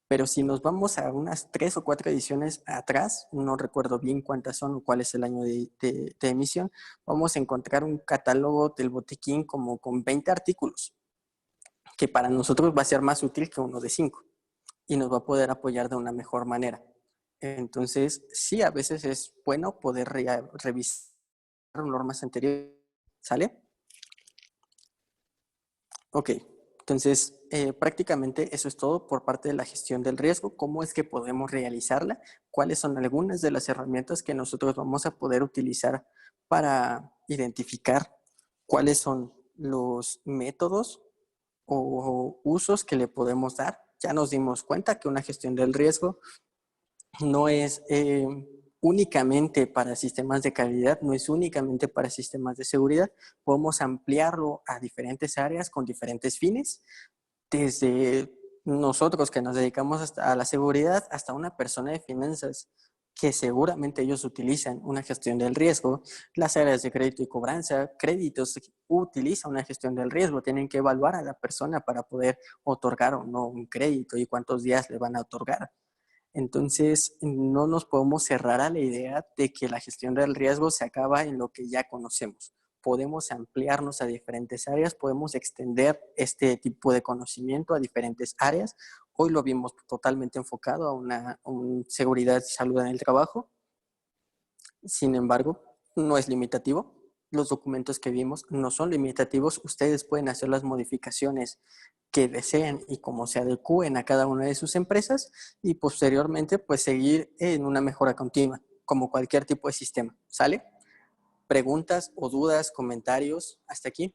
Pero si nos vamos a unas 3 o 4 ediciones atrás, no recuerdo bien cuántas son o cuál es el año de emisión, vamos a encontrar un catálogo del botiquín como con 20 artículos, que para nosotros va a ser más útil que uno de 5 y nos va a poder apoyar de una mejor manera. Entonces, sí, a veces es bueno poder revisar normas anteriores. ¿Sale? Ok, entonces prácticamente eso es todo por parte de la gestión del riesgo. ¿Cómo es que podemos realizarla? ¿Cuáles son algunas de las herramientas que nosotros vamos a poder utilizar para identificar cuáles son los métodos o usos que le podemos dar? Ya nos dimos cuenta que una gestión del riesgo no es únicamente para sistemas de calidad, no es únicamente para sistemas de seguridad. Podemos ampliarlo a diferentes áreas con diferentes fines, desde nosotros que nos dedicamos a la seguridad hasta una persona de finanzas que seguramente ellos utilizan una gestión del riesgo, las áreas de crédito y cobranza, créditos utilizan una gestión del riesgo, tienen que evaluar a la persona para poder otorgar o no un crédito y cuántos días le van a otorgar. Entonces, no nos podemos cerrar a la idea de que la gestión del riesgo se acaba en lo que ya conocemos. Podemos ampliarnos a diferentes áreas, podemos extender este tipo de conocimiento a diferentes áreas. Hoy lo vimos totalmente enfocado a una seguridad y salud en el trabajo. Sin embargo, no es limitativo. Los documentos que vimos no son limitativos. Ustedes pueden hacer las modificaciones que deseen y como se adecúen a cada una de sus empresas y posteriormente pues seguir en una mejora continua, como cualquier tipo de sistema. ¿Sale? ¿Preguntas o dudas, comentarios hasta aquí?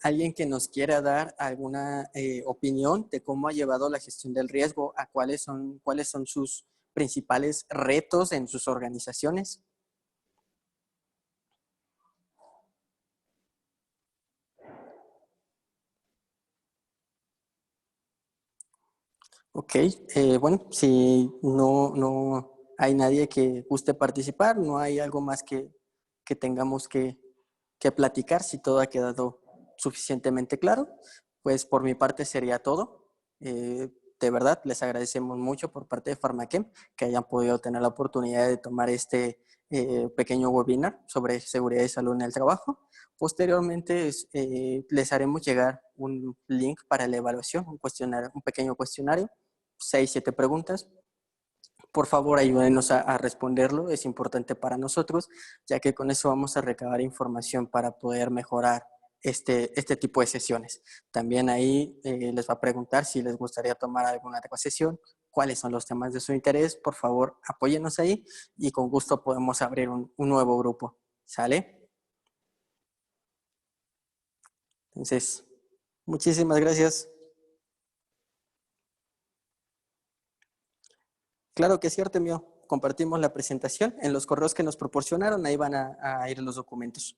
¿Alguien que nos quiera dar alguna opinión de cómo ha llevado la gestión del riesgo, a cuáles son sus principales retos en sus organizaciones? Ok, bueno, si no hay nadie que guste participar, no hay algo más que tengamos que platicar, si todo ha quedado suficientemente claro, pues por mi parte sería todo. De verdad, les agradecemos mucho por parte de Pharmachem que hayan podido tener la oportunidad de tomar este pequeño webinar sobre seguridad y salud en el trabajo. Posteriormente les haremos llegar un link para la evaluación, un pequeño cuestionario, 6, 7 preguntas. Por favor, ayúdenos a responderlo, es importante para nosotros, ya que con eso vamos a recabar información para poder mejorar este tipo de sesiones. También ahí les va a preguntar si les gustaría tomar alguna otra sesión, cuáles son los temas de su interés. Por favor, apóyenos ahí y con gusto podemos abrir un nuevo grupo. ¿Sale? Entonces, muchísimas gracias. Claro que es cierto, mío. Compartimos la presentación en los correos que nos proporcionaron, ahí van a ir los documentos.